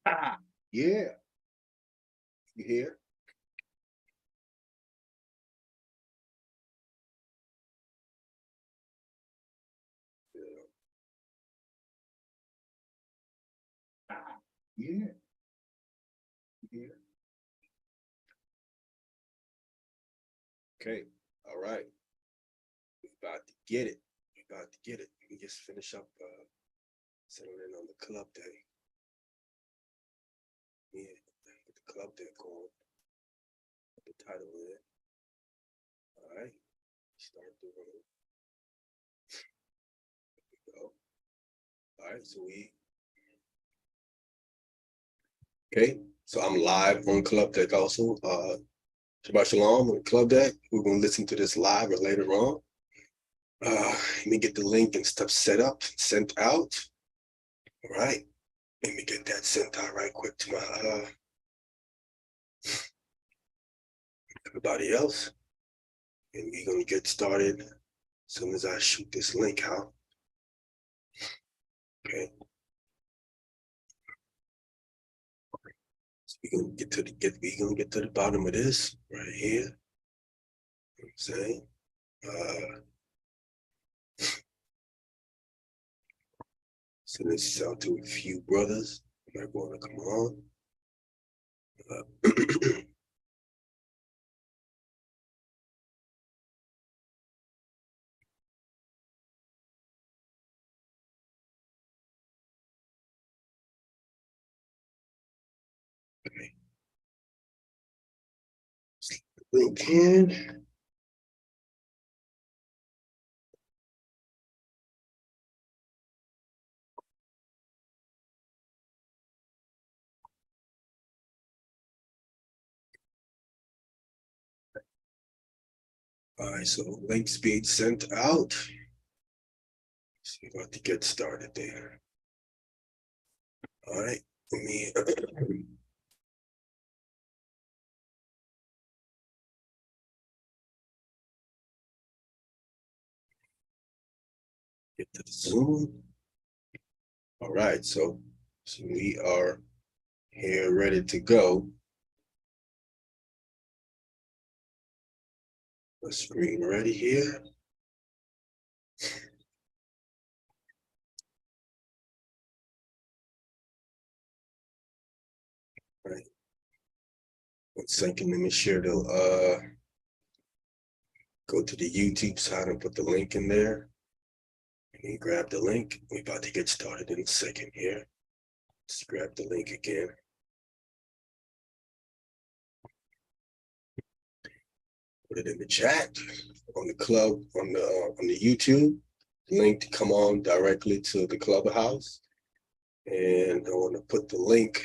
Yeah. You hear? Yeah. Yeah. Okay. All right. We're about to get it. We're about to get it. We can just finish up settling in on the club day. Yeah. Get the club day going. Put the title in it. All right. Start the room. There we go. All right. So okay. So I'm live on Club Deck also. Shabbat Shalom on Club Deck. We're going to listen to this live or later on. Let me get the link and stuff set up, sent out. All right. Let me get that sent out right quick to my everybody else. And we're going to get started as soon as I shoot this link out. Okay. So we're going to get to the bottom of this right here. You know what I'm saying? Send this out to a few brothers who might want to come on. Okay. Link in. All right, so links being sent out. So we're about to get started there. All right, let me get to the Zoom. All right, so we are here ready to go. The screen ready here. All right. 1 second, let me share the go to the YouTube side and put the link in there. And grab the link. We're about to get started in a second here. Just grab the link again. Put it in the chat on the club on the YouTube. Link to come on directly to the clubhouse. And I want to put the link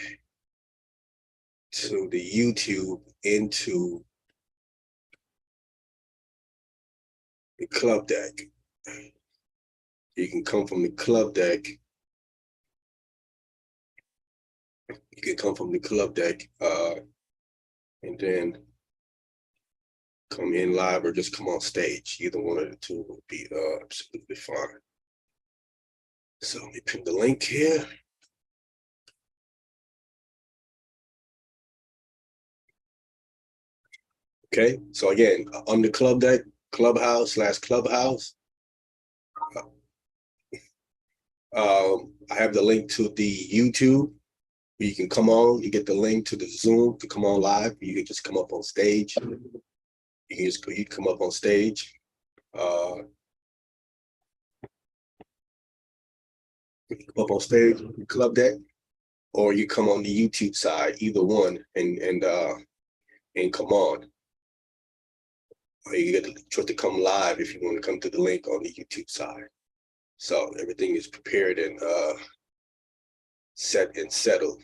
to the YouTube into the club deck. You can come from the club deck. You can come from the club deck and then come in live or just come on stage. Either one of the two will be absolutely fine. So let me pin the link here. Okay, so again, on the club deck, clubhouse/clubhouse. I have the link to the YouTube. You can come on, you get the link to the Zoom to come on live. You can just come up on stage. You can come up on stage. You can come up on stage, club deck, or you come on the YouTube side, either one, and come on. Or you get to come live if you want to come to the link on the YouTube side. So everything is prepared and set and settled.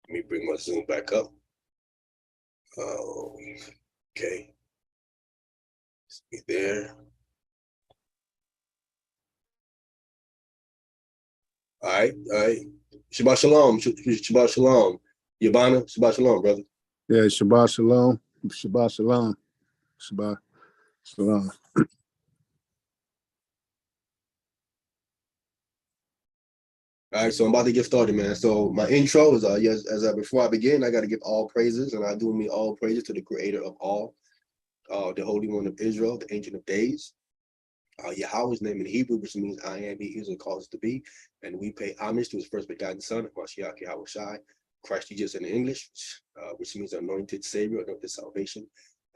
Let me bring my Zoom back up. Okay. Let's be there. All right. Shabbat Shalom. Shabbat Shalom. Yabana, Shabbat Shalom, brother. Yeah, Shabbat Shalom. Shabbat Shalom. Shabbat Shalom. All right, so I'm about to get started, man. So my intro is yes, before I begin, I got to give all praises, and I do mean all praises to the Creator of all, the Holy One of Israel, the Ancient of Days. Yahweh's name in Hebrew, which means I am, he is, and calls to be, and we pay homage to his first begotten Son, Mashiach Yahweh Shai, Christ Jesus in English, which means anointed Savior, anointed salvation.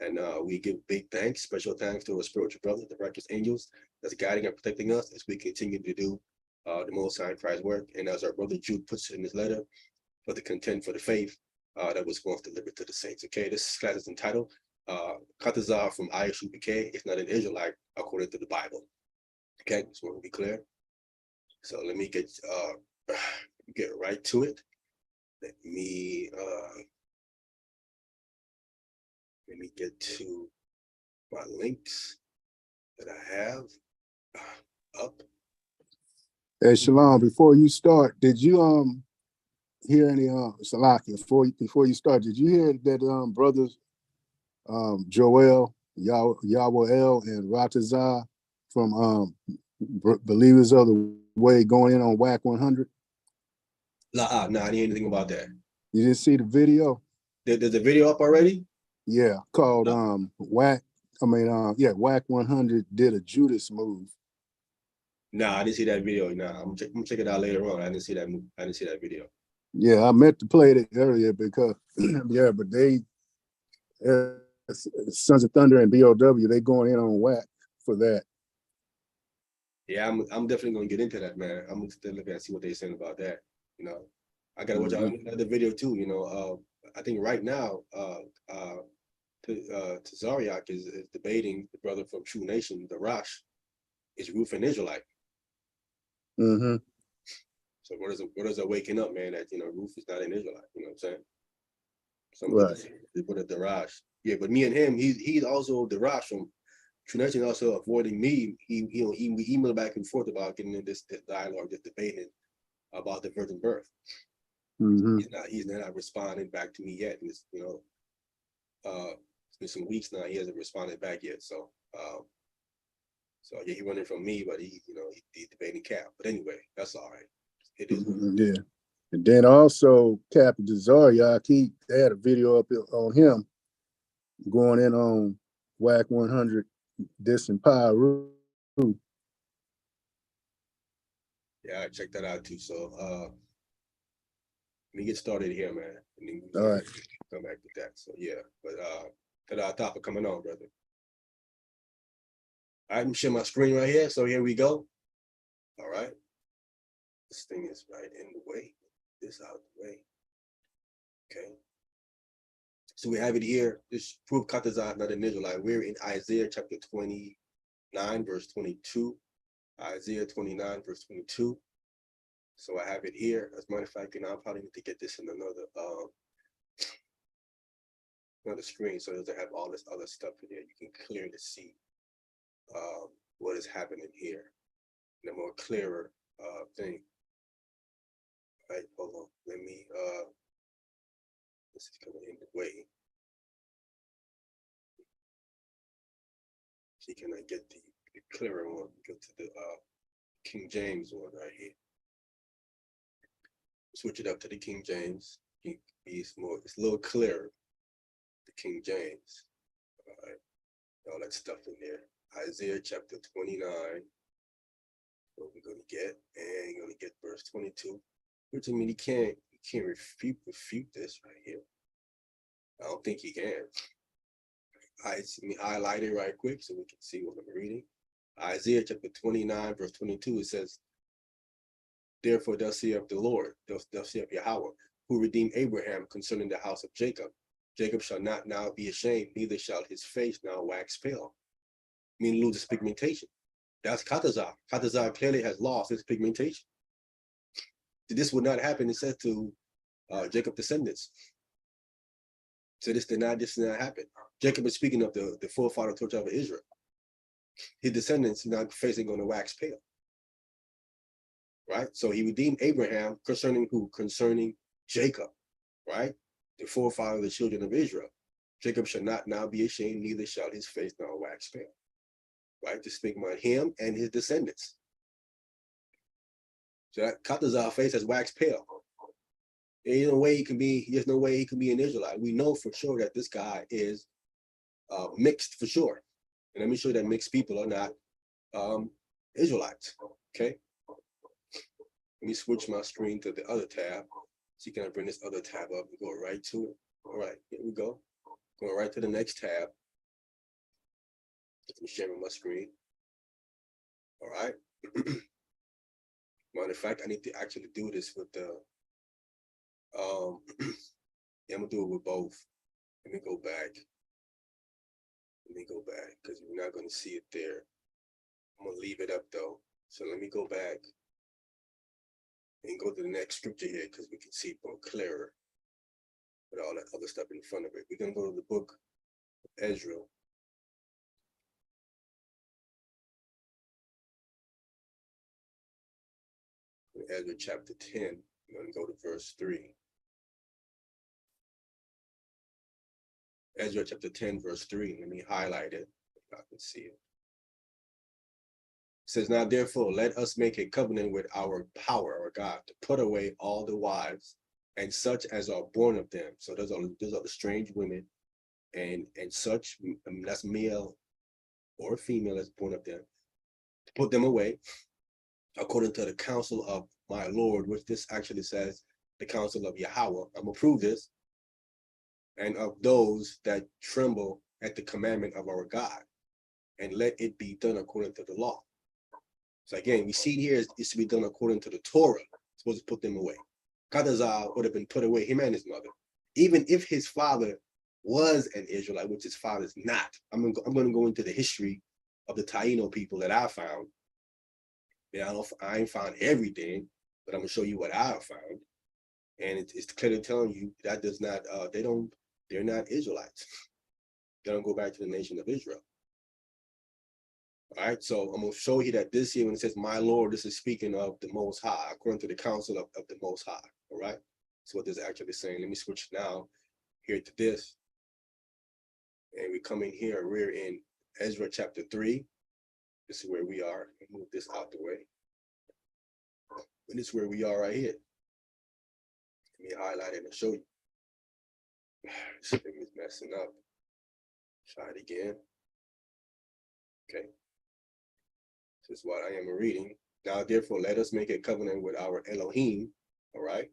And we give big thanks, special thanks to our spiritual brothers, the righteous angels, that's guiding and protecting us as we continue to do the Most High Christ's work. And as our brother Jude puts it in his letter, for the content for the faith that was once delivered to the saints. Okay, this class is entitled chaataza from isupk. It's not an Israelite according to the Bible. Okay, just want to be clear. So let me get right to it. Let me get to my links that I have up. Hey, Shalom, before you start, did you hear any Salaki, before you start, did you hear that brothers Joel, Yahweh and Ratazah from Believers of the Way going in on WAC 100? No, I didn't hear anything about that. You didn't see the video? There's a video up already? Yeah, called WAC. WAC 100 did a Judas move. Nah, I didn't see that video. Nah, I'm gonna check it out later on. I didn't see that video. Yeah, I meant to play it earlier because yeah, but they Sons of Thunder and BOW, they going in on WAC for that. Yeah, I'm definitely gonna get into that, man. I'm gonna still look at see what they're saying about that. You know, I gotta watch out another video too. You know, I think right now, Tazariak is debating the brother from True Nation, the Rosh, is Ruth an Israelite. Mm-hmm. So what is waking up, man? That Ruth is not an Israelite. You know what I'm saying? Some Right. the Rosh. Yeah, but me and him, he's also the Rosh from True Nation, also avoiding me. We email back and forth about getting in this dialogue, this debating about the virgin birth. Mm-hmm. He's not responding back to me yet. And it's been some weeks now. He hasn't responded back yet. So yeah, he running from me, but he's debating Cap. But anyway, that's all right. It is. Yeah. And then also Captain Zariak, they had a video up on him going in on WAC 100 dissing Pyru. Yeah, I checked that out too. So let me get started here, man. And then All right. come back with that. So yeah, but to our topic coming on, brother. All right, I'm sharing my screen right here. So here we go. All right. This thing is right in the way. This out of the way. Okay. So we have it here. This proof chaataza not an Israelite. We're in Isaiah chapter 29, verse 22. Isaiah 29, verse 22. So I have it here. As a matter of fact, I probably need to get this in another screen so it doesn't have all this other stuff in there. You can clearly see what is happening here in a more clearer thing. All right, hold on. Let me this is coming in the way. See, can I get the clearer one? Go to the King James one right here. Switch it up to the King James. It's a little clearer. The King James. All right, all that stuff in there. Isaiah chapter 29. What we're gonna get, and you're gonna get verse 22. Which I mean, you can't refute this right here. I don't think he can. Let me highlight it right quick so we can see what I'm reading. Isaiah chapter 29, verse 22, it says, therefore thus saith the Lord, thus saith Yahweh, who redeemed Abraham concerning the house of Jacob. Jacob shall not now be ashamed, neither shall his face now wax pale. Meaning lose its pigmentation. That's chaataza. Chaataza clearly has lost its pigmentation. This would not happen, it says to Jacob's descendants. So this did not happen. Jacob is speaking of the forefather torch of Israel. His descendants not facing on the wax pale. Right? So he redeemed Abraham concerning who? Concerning Jacob, right? The forefather of the children of Israel. Jacob shall not now be ashamed, neither shall his face now wax pale. Right? To speak about him and his descendants. So that chaataza face has waxed pale. There's no way he can be. There's no way he can be an Israelite. We know for sure that this guy is mixed for sure. And let me show you that mixed people are not Israelites. Okay. Let me switch my screen to the other tab. So you can bring this other tab up and go right to it. All right, here we go. Going right to the next tab. Let me share my screen. All right. Matter of fact, I need to actually do this with the yeah, I'm gonna do it with both. Let me go back. Because we're not gonna see it there. I'm gonna leave it up though. So let me go back and go to the next scripture here because we can see it more clearer with all that other stuff in front of it. We're gonna go to the book of Ezra. Ezra chapter 10. We're gonna go to verse 3. Ezra chapter 10, verse 3. Let me highlight it if I can see it. It says, now therefore, let us make a covenant with our power, our God, to put away all the wives and such as are born of them. So those are the strange women and such, that's male or female that's born of them, to put them away according to the counsel of my Lord, which this actually says the counsel of Yahweh. I'm gonna prove this. And of those that tremble at the commandment of our God, and let it be done according to the law. So again, we see here it's to be done according to the Torah. It's supposed to put them away. Chaataza would have been put away, him and his mother. Even if his father was an Israelite, which his father's not. I'm going to go into the history of the Taino people that I found. Yeah, I ain't found everything, but I'm going to show you what I found. And it's clearly telling you that does not, they're not Israelites. They don't go back to the nation of Israel. All right, so I'm going to show you that this here, when it says, my Lord, this is speaking of the Most High, according to the counsel of the Most High. All right, that's what this is actually saying. Let me switch now here to this. And we come in here, we're in Ezra chapter 3. This is where we are. Move this out the way. And this is where we are right here. Let me highlight it and show you. This thing is messing up. Try it again. Okay. This is what I am reading. Now, therefore, let us make a covenant with our Elohim. All right.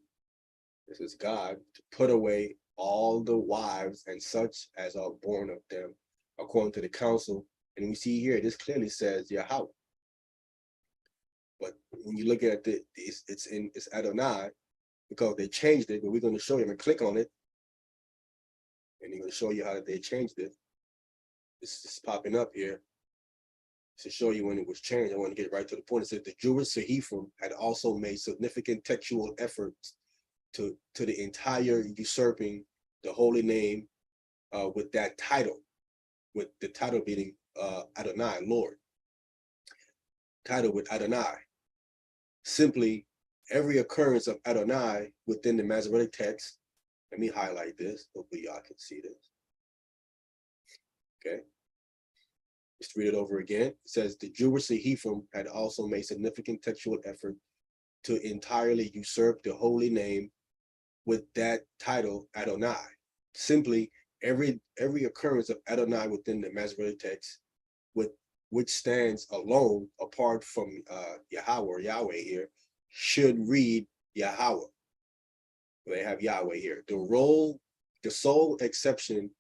This is God, to put away all the wives and such as are born of them, according to the counsel. And we see here, this clearly says Yahweh. But when you look at it, it's Adonai, because they changed it. But we're going to show you. I'm going to click on it, and you're going to show you how they changed it. This is popping up here to show you when it was changed. I want to get right to the point. It says the Jewish Sephim had also made significant textual efforts to the entire usurping the holy name with that title, with the title being Adonai, Lord. Title with Adonai. Simply, every occurrence of Adonai within the Masoretic text. Let me highlight this. Hopefully y'all can see this. Okay. Let's read it over again. It says the Jewish Sephim had also made significant textual effort to entirely usurp the holy name with that title Adonai. Simply, every occurrence of Adonai within the Masoretic text, which stands alone apart from Yahweh or Yahweh here, should read Yahweh. They have Yahweh here. The sole exception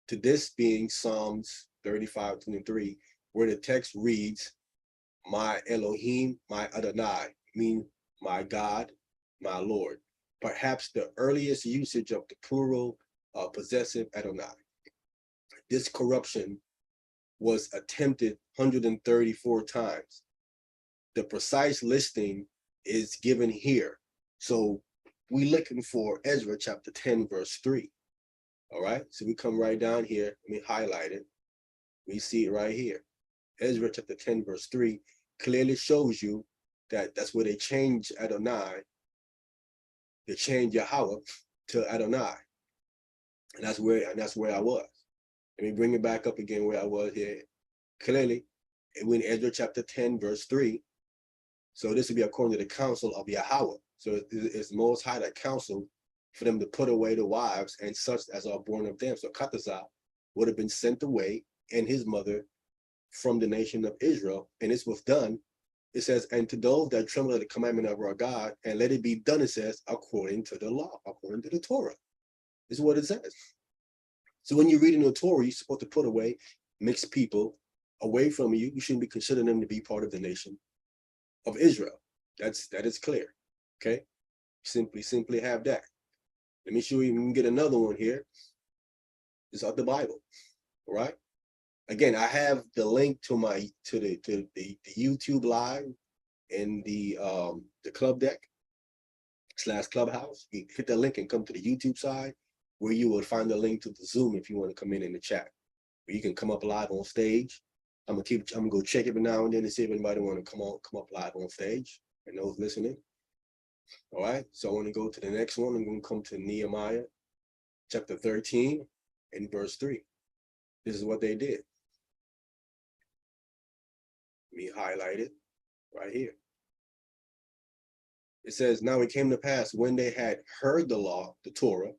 to this being Psalms 35:23, where the text reads, my Elohim, my Adonai, mean my God, my Lord. Perhaps the earliest usage of the plural possessive Adonai. This corruption was attempted 134 times. The precise listing is given here. So we're looking for Ezra chapter 10, verse 3. All right, so we come right down here. Let me highlight it. We see it right here. Ezra chapter 10, verse 3 clearly shows you that that's where they change Adonai. They change Yahweh to Adonai. And that's where I was. Let me bring it back up again where I was here. Clearly, when Ezra chapter 10, verse 3 So this would be according to the counsel of Yahweh. So it's most high that counsel for them to put away the wives and such as are born of them. So chaataza would have been sent away, and his mother, from the nation of Israel. And this was done. It says, and to those that tremble at the commandment of our God, and let it be done, it says, according to the law, according to the Torah. This is what it says. So when you're reading the Torah, you're supposed to put away mixed people away from you. You shouldn't be considering them to be part of the nation of Israel. That is clear. Okay. Simply have that. Let me show you. We can get another one here. It's out the Bible. All right. Again, I have the link to the YouTube live in the club deck / clubhouse. You hit that link and come to the YouTube side where you will find the link to the Zoom if you want to come in the chat. Where you can come up live on stage. I'm gonna go check every now and then to see if anybody want to come up live on stage and those listening. All right. So I want to go to the next one. I'm going to come to Nehemiah chapter 13 and verse 3. This is what they did. Let me highlight it right here. It says, now it came to pass when they had heard the law, the Torah,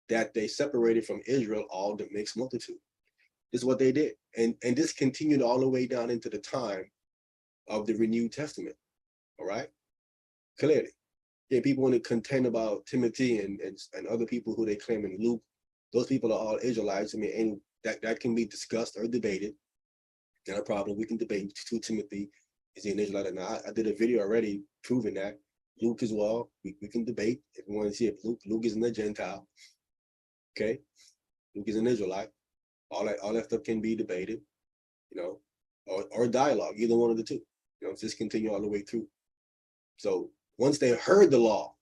that they separated from Israel all the mixed multitude. This is what they did. And this continued all the way down into the time of the Renewed Testament. All right. Clearly. Yeah, people want to contend about Timothy and other people who they claim in Luke. Those people are all Israelites. I mean, and that can be discussed or debated. Not a problem. We can debate to Timothy, is he an Israelite or not? I did a video already proving that. Luke as well. We can debate if we want to see if Luke isn't a Gentile. Okay, Luke is an Israelite. All that stuff can be debated, you know, or dialogue, either one of the two. You know, just continue all the way through. So once they heard the law,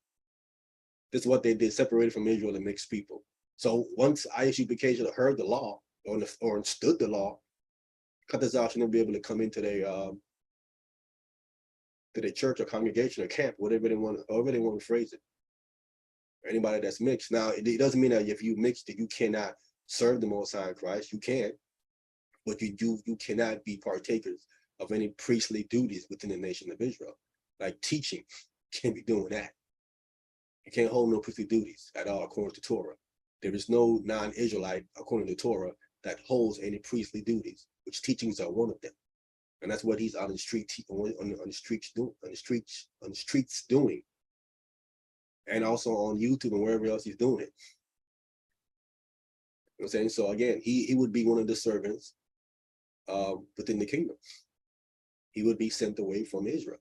this is what they did, separated from Israel and mixed people. So once ISUPK heard the law or understood the law, chaataza should be able to come into their church or congregation or camp, whatever they want, however they want to phrase it. Anybody that's mixed. Now, it doesn't mean that if you mixed that you cannot serve the Most High in Christ. You can, but you cannot be partakers of any priestly duties within the nation of Israel. Like teaching, can't be doing that. You can't hold no priestly duties at all according to Torah. There is no non-Israelite according to Torah that holds any priestly duties, which teachings are one of them. And that's what he's out on the street on the streets doing. And also on YouTube and wherever else he's doing it. You know what I'm saying? So again, he would be one of the servants within the kingdom. He would be sent away from Israel,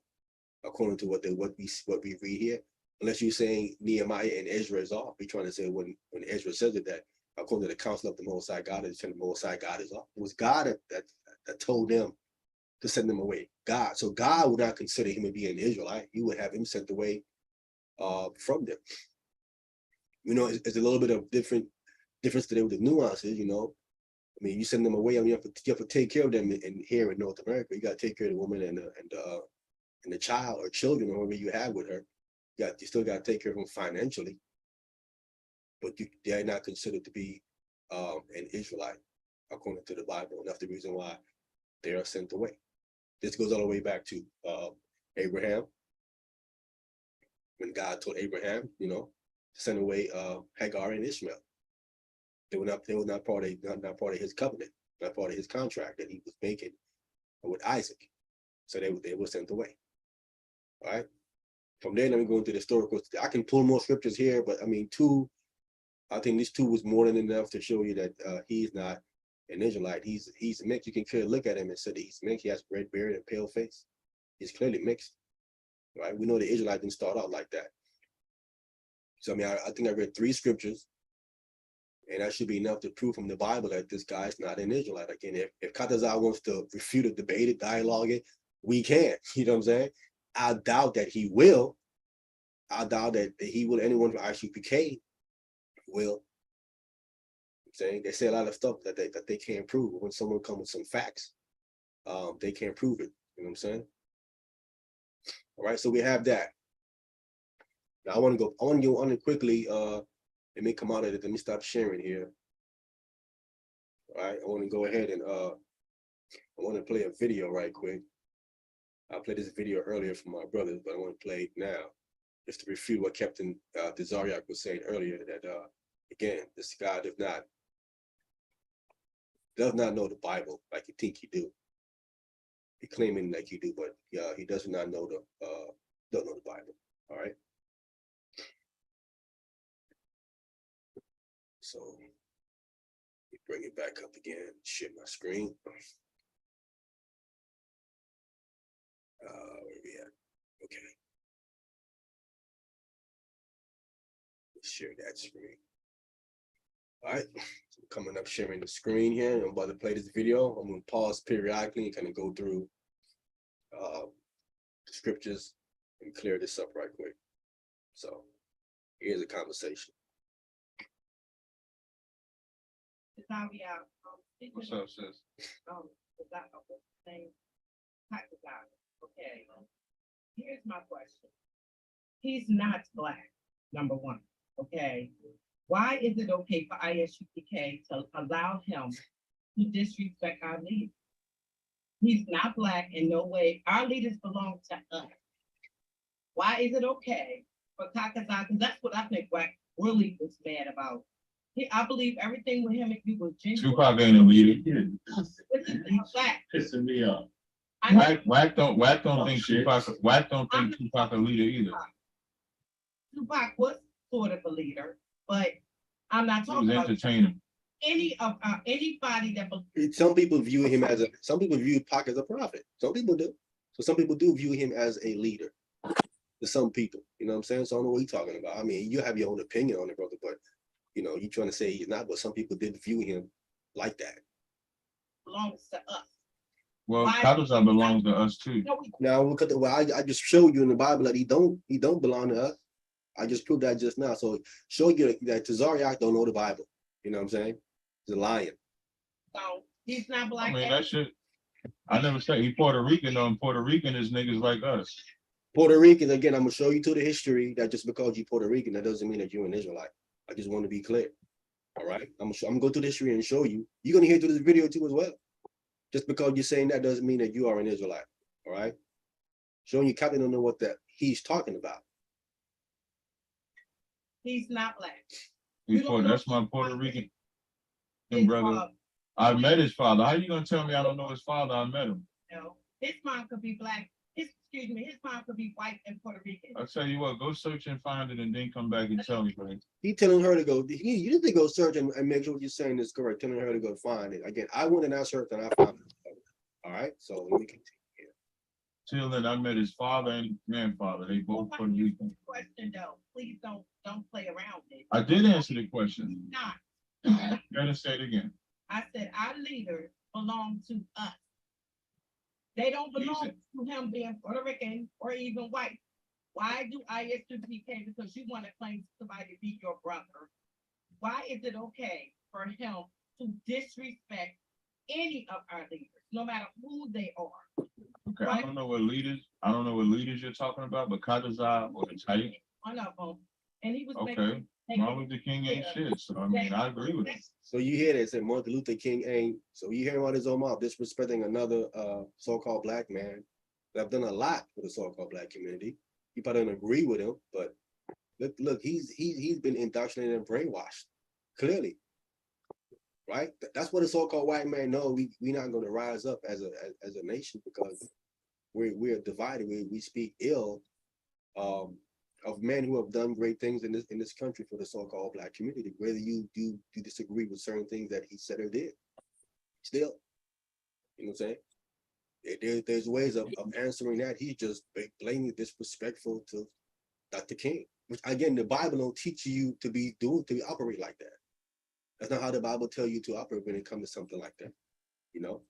according to what we read here. Unless you're saying Nehemiah and Ezra is off. We're trying to say when Ezra says it, that according to the counsel of the Most High God, the Most High God is off. It was God that told them to send them away. God. So God would not consider him to be an Israelite. He would have him sent away from them. You know, it's a little bit of difference today with the nuances, you know. I mean, you send them away, I mean, you have to take care of them here in North America. You got to take care of the woman and the child or children or whoever you have with her. You still got to take care of them financially. But they are not considered to be an Israelite according to the Bible. And that's the reason why they are sent away. This goes all the way back to Abraham. When God told Abraham, you know, to send away Hagar and Ishmael. They were not part of his covenant, not part of his contract that he was making with Isaac. So they were sent away. All right. From there, let me go into the historical. I can pull more scriptures here, but I mean, I think this 2 was more than enough to show you that he's not an Israelite. He's mixed. You can clearly look at him and say that he's mixed. He has red beard and pale face. He's clearly mixed. Right. We know the Israelite didn't start out like that. So I mean, I think I read 3 scriptures. And that should be enough to prove from the Bible that this guy's not an Israelite. Again, if chaataza wants to refute it, debate it, dialogue it, we can. You know what I'm saying? I doubt that he will. I doubt that he will. Anyone from ISUPK will. I'm saying they say a lot of stuff that they can't prove. When someone comes with some facts, they can't prove it. You know what I'm saying? All right. So we have that. Now I want to go on it quickly. Let me come out of it. Let me stop sharing here. All right, I want to go ahead and I want to play a video right quick. I played this video earlier from my brothers, but I want to play it now, just to refute what Captain Desariac was saying earlier, that again, this guy does not know the Bible like you think he do. He claiming like he do, but he does not know don't know the Bible. All right. So bring it back up again. Share my screen. Where we at? Okay. Let's share that screen. All right. So coming up, sharing the screen here. I'm about to play this video. I'm going to pause periodically and kind of go through the scriptures and clear this up right quick. So here's a conversation. What's up, sis? Okay. Here's my question. He's not black, number one. Okay. Why is it okay for ISUPK to allow him to disrespect our leaders? He's not black in no way. Our leaders belong to us. Why is it okay for chaataza? Because that's what I think Black really was mad about. I believe everything with him and you was genuine. Tupac ain't a leader. This is Black. Pissing me off. I Whack don't think Tupac a leader either. Tupac was sort of a leader, but I'm not He talking was about entertaining. anybody that. Some people view him as some people view Pac as a prophet. Some people do. So some people do view him as a leader. To some people, you know what I'm saying? So I don't know what you're talking about. I mean, you have your own opinion on it, brother, but you know, you're trying to say he's not, but some people did view him like that. Belongs to us. Well, chaataza belongs to us too. Now, I just showed you in the Bible that he don't belong to us. I just proved that just now. So show you that Tazariak don't know the Bible. You know what I'm saying? He's a lion. So he's not black. I mean, that shit. I never said he Puerto Rican though. Puerto Rican is niggas like us. Puerto Rican, again, I'm gonna show you to the history that just because you're Puerto Rican, that doesn't mean that you're an Israelite. I just want to be clear. All right. I'm gonna go through the history and show you. You're gonna hear through this video too as well. Just because you're saying that doesn't mean that you are an Israelite. All right. Showing you Captain don't know what that he's talking about. He's not black. That's my Puerto Rican brother. I met his father. How you gonna tell me I don't know his father? I met him. No, his mom could be black. His mom could be white and Puerto Rican. I'll tell you what, go search and find it and then come back and tell me, man. He telling her to go, you need to go search and make sure what you're saying is correct, telling her to go find it. Again, I went and I searched and I found it. All right, so let me continue here. Till then, I met his father and grandfather. They both Puerto Rican. Question though, please don't play around with it. I did answer the question. Not. You gotta say it again. I said our leaders belong to us. They don't belong to him being Puerto Rican or even white. Why do ISUPK? Because you want to claim somebody to be your brother. Why is it okay for him to disrespect any of our leaders, no matter who they are? Okay, right? I don't know what leaders you're talking about, but chaataza or the type. One of them, and he was okay. Martin Luther King ain't shit, so I mean, I agree with it. So you hear that, say Martin Luther King ain't, so you hear him out his own mouth, disrespecting another so-called black man that have done a lot for the so-called black community. You probably don't agree with him, but look, he's been indoctrinated and brainwashed, clearly, right? That's what a so-called white man knows. We're not going to rise up as a nation because we're divided. We speak ill of men who have done great things in this country for the so-called black community, whether you do disagree with certain things that he said or did. Still, you know what I'm saying? There's ways of answering that. He's just blatantly disrespectful to Dr. King, which again, the Bible don't teach you to operate like that. That's not how the Bible tell you to operate when it comes to something like that. You know,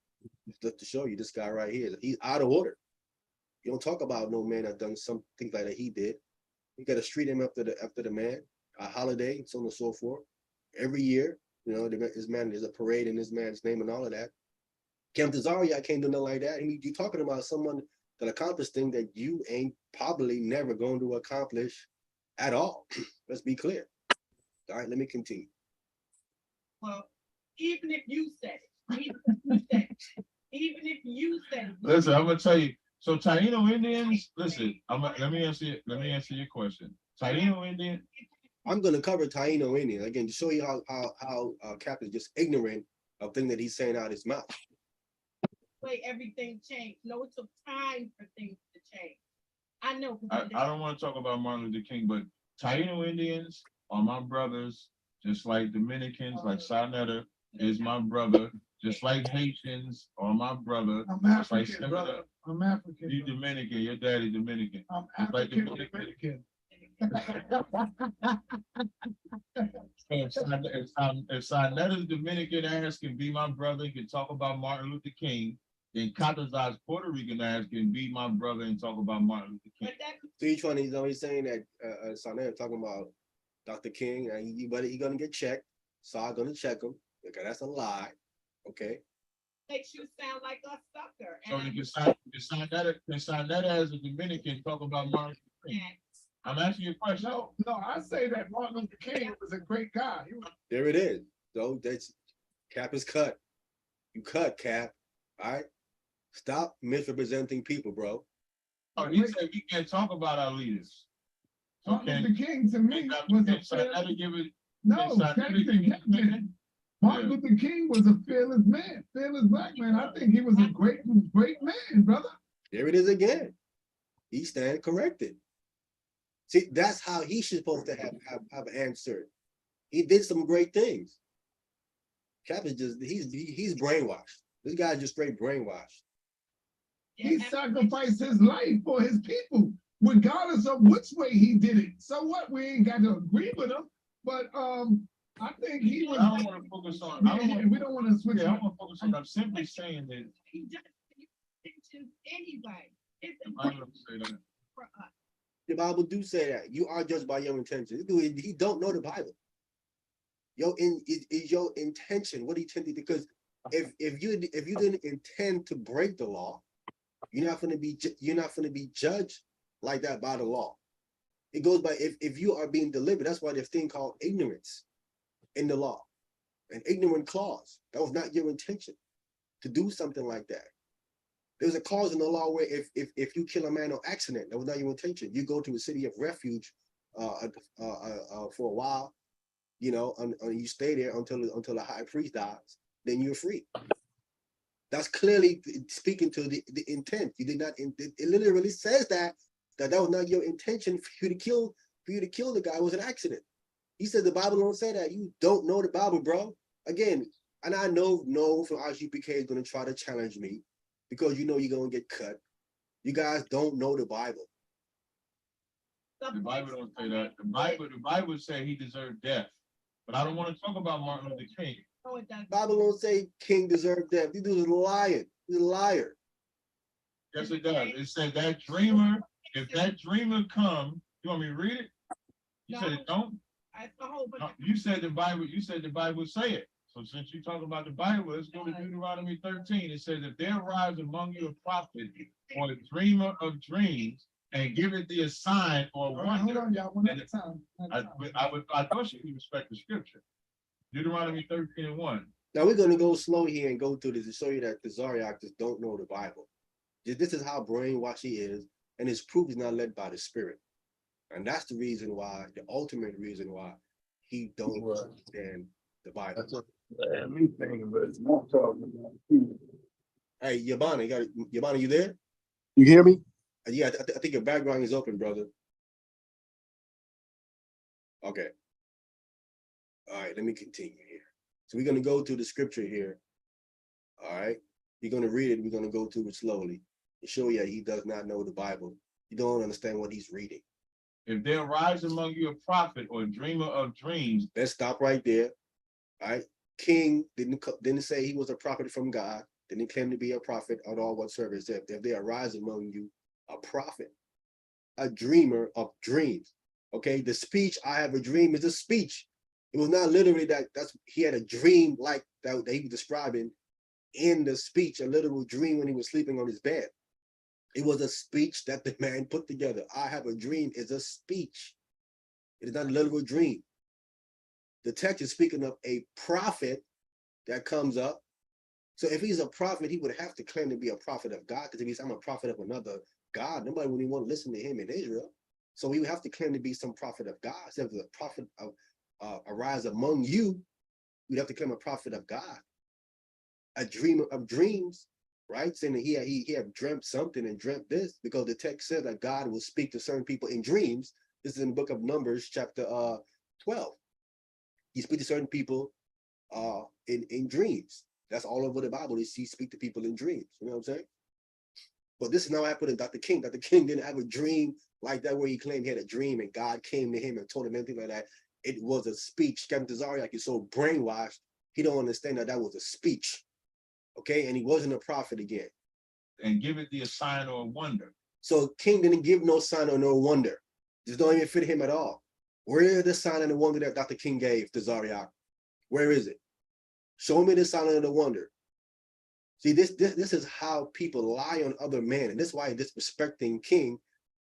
just to show you this guy right here, he's out of order. You don't talk about no man that done some things like that he did. You got to treat him after the man, a holiday, and so on and so forth. Every year, you know, there's a parade in this man's name and all of that. Captain Desariac can't do nothing like that. I mean, you're talking about someone that accomplished things that you ain't probably never going to accomplish at all. Let's be clear. All right, let me continue. Well, even if you said it, even if you said it. Listen, I'm gonna tell you, So Taino Indians, listen, let me answer your question. Taino Indian, I'm gonna cover Taino Indian again to show you how Cap is just ignorant of things that he's saying out of his mouth. Way everything changed. No, it took time for things to change. I know. I don't want to talk about Martin Luther King, but Taino Indians are my brothers, just like Dominicans, like Sarnetta is my brother, just like Haitians are my brother. I'm Just like African, brother. I'm African. You brother. Dominican, your daddy Dominican. I'm Just like African Dominican. Dominican. If Sarnetta's Dominican ass can be my brother, can talk about Martin Luther King, then chaataza's Puerto Rican ass can be my brother and talk about Martin Luther King. So each one, he's always saying that Sarnetta talking about Dr. King, and he's gonna get checked. Saw gonna check him. Okay, that's a lie. Okay. Makes you sound like a sucker. So And you can sign that as a Dominican talk about Martin Luther King. I'm asking you a question. No, I say that Martin Luther King was a great guy. He was, There it is. So that's Cap is cut. You cut, Cap. All right. Stop misrepresenting people, bro. Oh, he said we can't talk about our leaders. So Martin can Luther King to me was a Sarnetta give it? no. Captain. Martin Luther King was a fearless man, fearless black man. I think he was a great man, brother. There it is again. He stand corrected. See, that's how he should supposed to have answered. He did some great things. Cap is just he's brainwashed. This guy's just straight brainwashed. He sacrificed his life for his people, regardless of which way he did it. So what? We ain't got to agree with him, but I think he was. I don't want to focus on. We don't want to switch. Yeah, I want to focus on. I'm simply saying that. he just anyway. It's I'm not gonna say that. for us. The Bible do say that you are judged by your intentions. He don't know the Bible. Is your intention what he intended? Because if you didn't intend to break the law, you're not going to be judged like that by the law. It goes by if you are being delivered. That's why there's a thing called ignorance in the law, an ignorant clause. That was not your intention to do something like that. There's a clause in the law where if you kill a man on accident, that was not your intention. You go to a city of refuge for a while, you know, and you stay there until the high priest dies. Then you're free. That's clearly speaking to the intent. You did not. It literally says that was not your intention for you to kill the guy. It was an accident. He said the Bible don't say that. You don't know the Bible, bro. Again, and I know from ISUPK is going to try to challenge me because you know you're going to get cut. You guys don't know the Bible. The Bible don't say that. The Bible say he deserved death. But I don't want to talk about Martin Luther King. No, it doesn't. Bible don't say King deserved death. This dude is lying. He's a liar. Yes, it does. It said that dreamer, if that dreamer come, you want me to read it? You said it don't? No, you said the Bible say it. So since you talk about the Bible, let's go to Deuteronomy 13. It says, if there arise among you a prophet or a dreamer of dreams, and give it a sign or wonder. Hold on, y'all. One at a time. I thought you respect the scripture. Deuteronomy 13:1. Now we're going to go slow here and go through this to show you that the Zariac just don't know the Bible. This is how brainwashed he is, and his proof is not led by the Spirit. And that's the reason why, the ultimate reason why he don't understand the Bible. That's what me thinking, but it's not talking about. Hey, Yabana, Yabana, you there? You hear me? Yeah, I think your background is open, brother. Okay. All right, let me continue here. So we're going to go to the scripture here. All right. You're going to read it. We're going to go through it slowly and show you he does not know the Bible. You don't understand what he's reading. If there arise among you a prophet or a dreamer of dreams. Let's stop right there. All right. King didn't say he was a prophet from God. Didn't claim to be a prophet at all whatsoever. It said, if there arise among you a prophet, a dreamer of dreams. Okay. The speech, I have a dream, is a speech. It was not literally he had a dream like that he was describing in the speech, a literal dream when he was sleeping on his bed. It was a speech that the man put together. I have a dream is a speech. It is not a literal dream. The text is speaking of a prophet that comes up So if he's a prophet, he would have to claim to be a prophet of God, because if he's I'm a prophet of another God, nobody would even want to listen to him in Israel. So he would have to claim to be some prophet of God. So if the prophet of arise among you, you'd have to claim a prophet of God, a dreamer of dreams, right? Saying that he had dreamt something and dreamt this, because the text says that God will speak to certain people in dreams. This is in the book of Numbers, chapter 12. He speaks to certain people in dreams. That's all over the Bible. He speak to people in dreams. You know what I'm saying? But this is now happened to Dr. King. Dr. King didn't have a dream like that where he claimed he had a dream and God came to him and told him anything like that. It was a speech. Captain Tazariak is so brainwashed, he don't understand that that was a speech. Okay, and he wasn't a prophet again. And give it the sign or wonder. So King didn't give no sign or no wonder. Just don't even fit him at all. Where is the sign and the wonder that Dr. King gave to Zariak? Where is it? Show me the sign and the wonder. See, this is how people lie on other men, and this is why he's disrespecting King,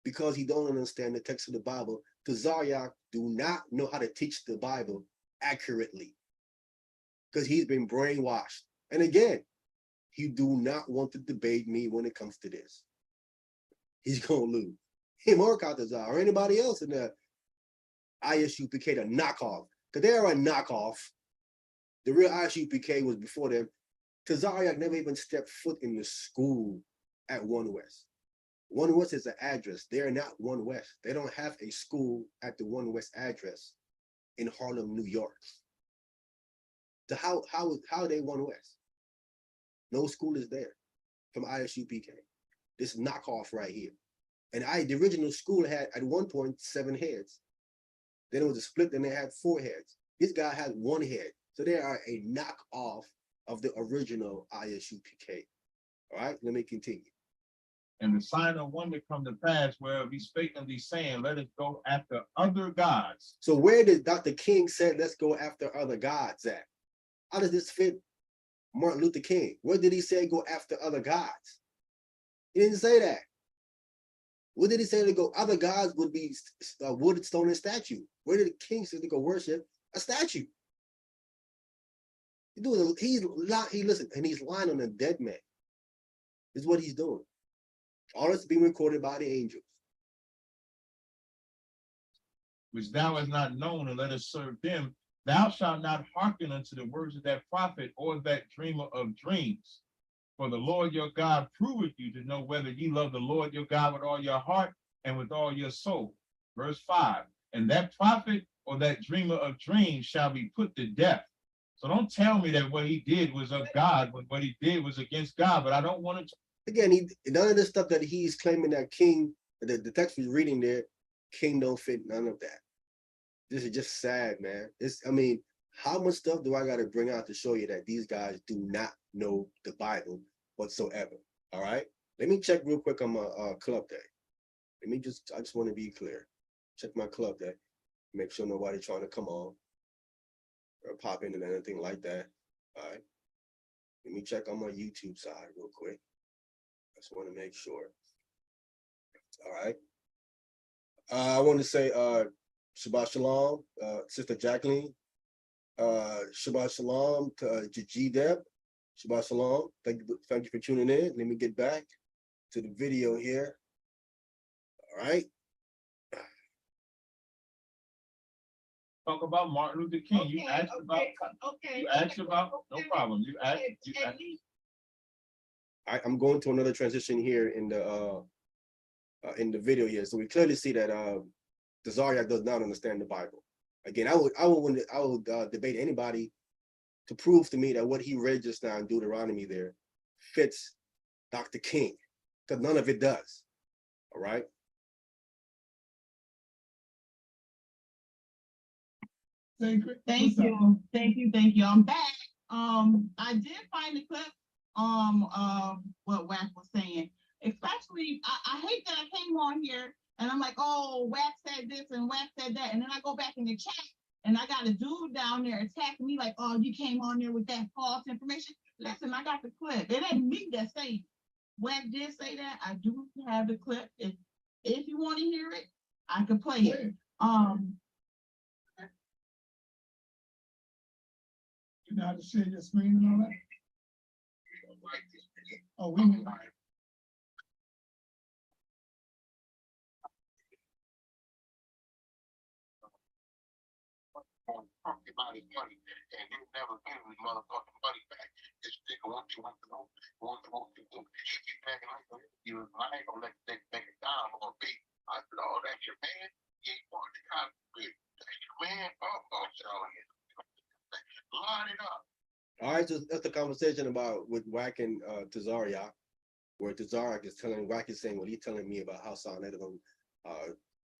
because he don't understand the text of the Bible. Tazariak do not know how to teach the Bible accurately, because he's been brainwashed. And again, he do not want to debate me when it comes to this. He's gonna lose. Him or Chaataza or anybody else in the ISUPK, the knockoff, because they are a knockoff. The real ISUPK was before them. Tazariak never even stepped foot in the school at One West. One West is an address. They are not One West. They don't have a school at the One West address in Harlem, New York. So how are they One West? No school is there from ISUPK. This knockoff right here. And the original school had at one point 7 heads. Then it was a split, then they had 4 heads. This guy had 1 head. So they are a knockoff of the original ISUPK. All right, let me continue. And the sign of wonder come to pass, where we spake of these saying, let us go after other gods. So where did Dr. King say, let's go after other gods at? How does this fit Martin Luther King? Where did he say go after other gods? He didn't say that. What did he say to go? Other gods would be wood, stone, and statue. Where did the King say to go worship a statue? He's listen, and he's lying on a dead man. Is what he's doing. All this being recorded by the angels. Which thou hast not known, and let us serve them. Thou shalt not hearken unto the words of that prophet or that dreamer of dreams. For the Lord your God proveth you to know whether ye love the Lord your God with all your heart and with all your soul. Verse 5, and that prophet or that dreamer of dreams shall be put to death. So don't tell me that what he did was of God, when what he did was against God, but I don't want to. Again, none of the stuff that he's claiming that King, the text he's reading there, King don't fit none of that. This is just sad, man. I mean, how much stuff do I got to bring out to show you that these guys do not know the Bible whatsoever? All right, let me check real quick on my club day. I just want to be clear. Check my club day, make sure nobody trying to come on or pop in and anything like that. All right, let me check on my YouTube side real quick. I just want to make sure. All right. I want to say Shabbat Shalom, Sister Jacqueline. Shabbat Shalom to G Deb. Shabbat Shalom. Thank you for tuning in. Let me get back to the video here. All right. Talk about Martin Luther King. You asked about. You asked about. No problem. You asked. All right, I'm going to another transition here in the video here. So we clearly see that Tazariak does not understand the Bible. Again, I would debate anybody to prove to me that what he read just now in Deuteronomy there fits Dr. King, because none of it does. All right. Thank you. I'm back. I did find the clip what Wax was saying. Especially, I hate that I came on here and I'm like, oh, Wax said this and Wax said that, and then I go back in the chat and I got a dude down there attacking me like, oh, you came on there with that false information. Listen, I got the clip. It ain't me that say it. Wax did say that. I do have the clip. If you want to hear it, I can play it. You know how to share your screen and all that? Oh, we. Talking about his money, and he never gave his motherfucking money back. This nigga want you to know, you was lying, gonna let that nigga down or be. I said, oh, that's your man. You ain't want to come with. That's your man. Oh, telling you. Line it up. All right, so that's the conversation about with Wack and Tazaria, where Tazaria is telling Wack is saying, well, he's telling me about how Sonetta gonna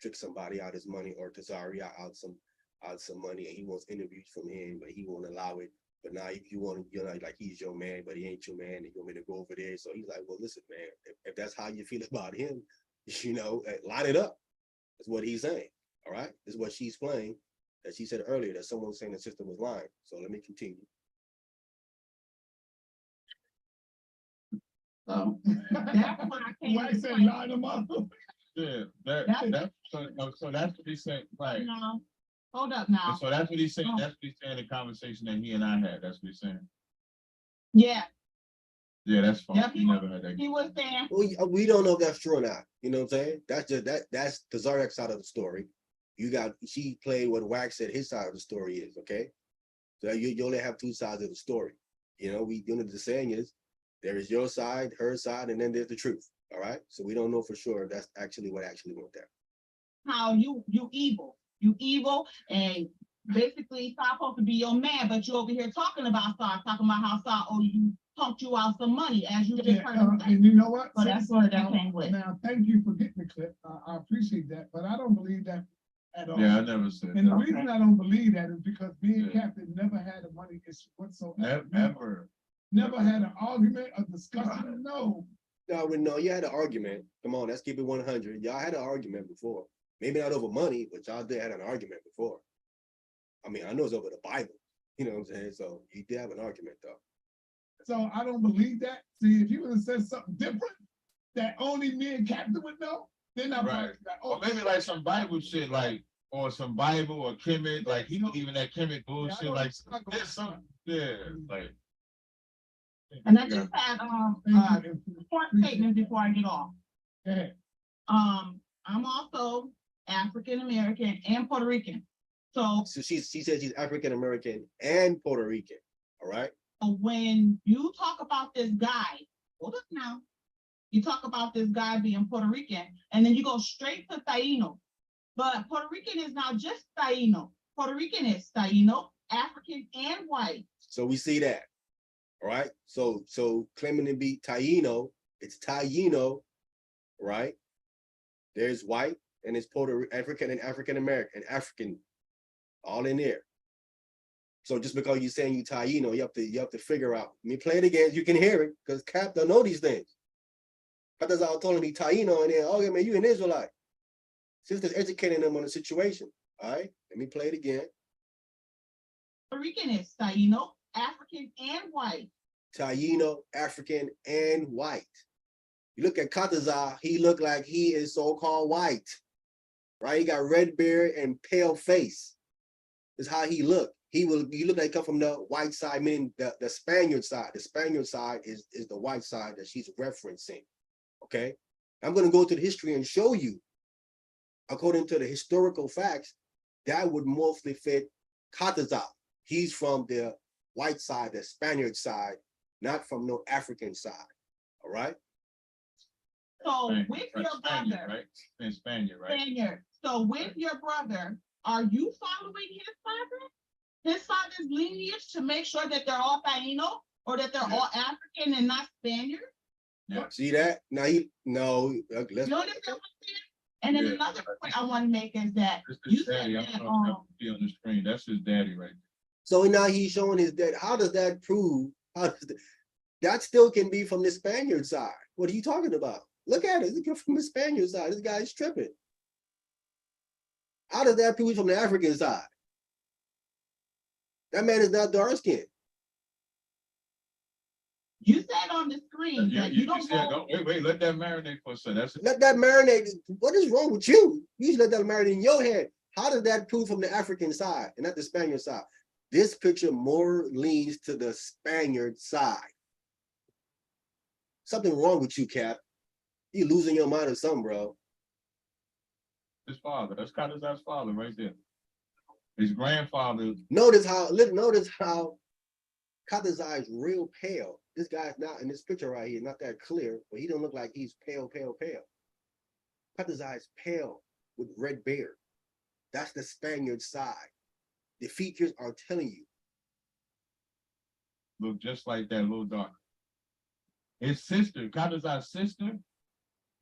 trick somebody out his money, or Tazaria out some money, and he wants interviews from him, but he won't allow it. But now if you want, you know, like he's your man, but he ain't your man, and you want me to go over there. So he's like, well, listen, man, if that's how you feel about him, you know, line it up. That's what he's saying. All right, this is what she's playing. That she said earlier that someone was saying the system was lying. So let me continue. That's when I came. Why to said play. line them up? Yeah, so that's what he's saying, right? No, hold up now. And so that's what he's saying. That's what he's saying. The conversation that he and I had. That's what he's saying. Yeah, Yeah, that's fine. Yep, We never had that. he was saying, We don't know if that's true or not. You know what I'm saying? That's just that's the Zarek side of the story. She played what Wax said his side of the story is, okay? So you only have two sides of the story. You know, the saying is there is your side, her side, and then there's the truth. All right. So we don't know for sure if that's actually what actually went there. how you evil, and basically Saw supposed to be your man, but you over here talking about how Saw you punked you out some money, as you just heard him say. And you know what? So that's where that came with. Now, thank you for getting the clip. I appreciate that, but I don't believe that at all. Yeah, I never said And the that. reason I don't believe that is because me and Yeah. Captain never had a money issue whatsoever. Never. Never had an argument, a discussion, no. No, you had an argument. Come on, let's keep it 100. Y'all had an argument before. Maybe not over money, but y'all did have an argument before. I mean, I know it's over the Bible. You know what I'm saying? So you did have an argument though. So I don't believe that. See, if you would have said something different that only me and Captain would know, then I'm Right. like, Or maybe like some Bible shit, like, or some Bible or Kemet, like he believe in that Kemet bullshit, like there's some, yeah, like. And I just had short statement before I get off. Yeah. I'm also African American and Puerto Rican. So she said she's African American and Puerto Rican. All right. when you talk about this guy, hold up now. You talk about this guy being Puerto Rican, and then you go straight to Taino. But Puerto Rican is not just Taino. Puerto Rican is Taino, African, and white. So we see that. All right. So claiming to be Taino, it's Taino, right? There's white and it's Puerto African and African American, African, all in there. So just because you're saying you Taino, you have to figure out. Let me play it again. You can hear it because Cap don't know these things. That's all telling me Taino, and then, oh yeah, man, you an Israelite. Sister's educating them on the situation. All right. Let me play it again. Puerto Rican is Taino, African, and white. Taino, African, and white. You look at chaataza, he looked like he is so-called white, right? He got red beard and pale face. Is how he looked. He looked like he come from the white side, meaning the Spaniard side. The Spaniard side is the white side that she's referencing. Okay, I'm going to go to the history and show you, according to the historical facts, that would mostly fit chaataza. He's from the white side, the Spaniard side, not from no African side. All right. So Spaniard, with right, your Spaniard, brother, right? In Spaniard, right? Spaniard. So with your brother, are you following his father's lineage to make sure that they're all Taino or that they're all African and not Spaniard? Yeah. See that? Now let's. You understand what I'm saying? And then Yeah. another point I want to make is that This you is said daddy. I that don't know if that would be on the screen. That's his daddy right there. So now he's showing his dad. How does that prove? That still can be from the Spaniard side. What are you talking about? Look at it. Look from the Spaniard side. This guy's tripping. How does that prove from the African side? That man is not dark skinned. you said on the screen Yeah, that you you don't said, go. wait, let that marinate for a second. That's Let that marinate. What is wrong with you? You should let that marinate in your head. How does that prove from the African side and not the Spaniard side? This picture more leans to the Spaniard side. Something wrong with you, Cap. You losing your mind or something, bro. His father, that's Chaataza's father right there. His grandfather, Notice how chaataza is real pale. This guy's not in this picture right here, not that clear, but he don't look like he's pale. Chaataza is pale with red beard. That's the Spaniard side. The features are telling you. look just like that, a little darker. His sister, Chaataza's sister,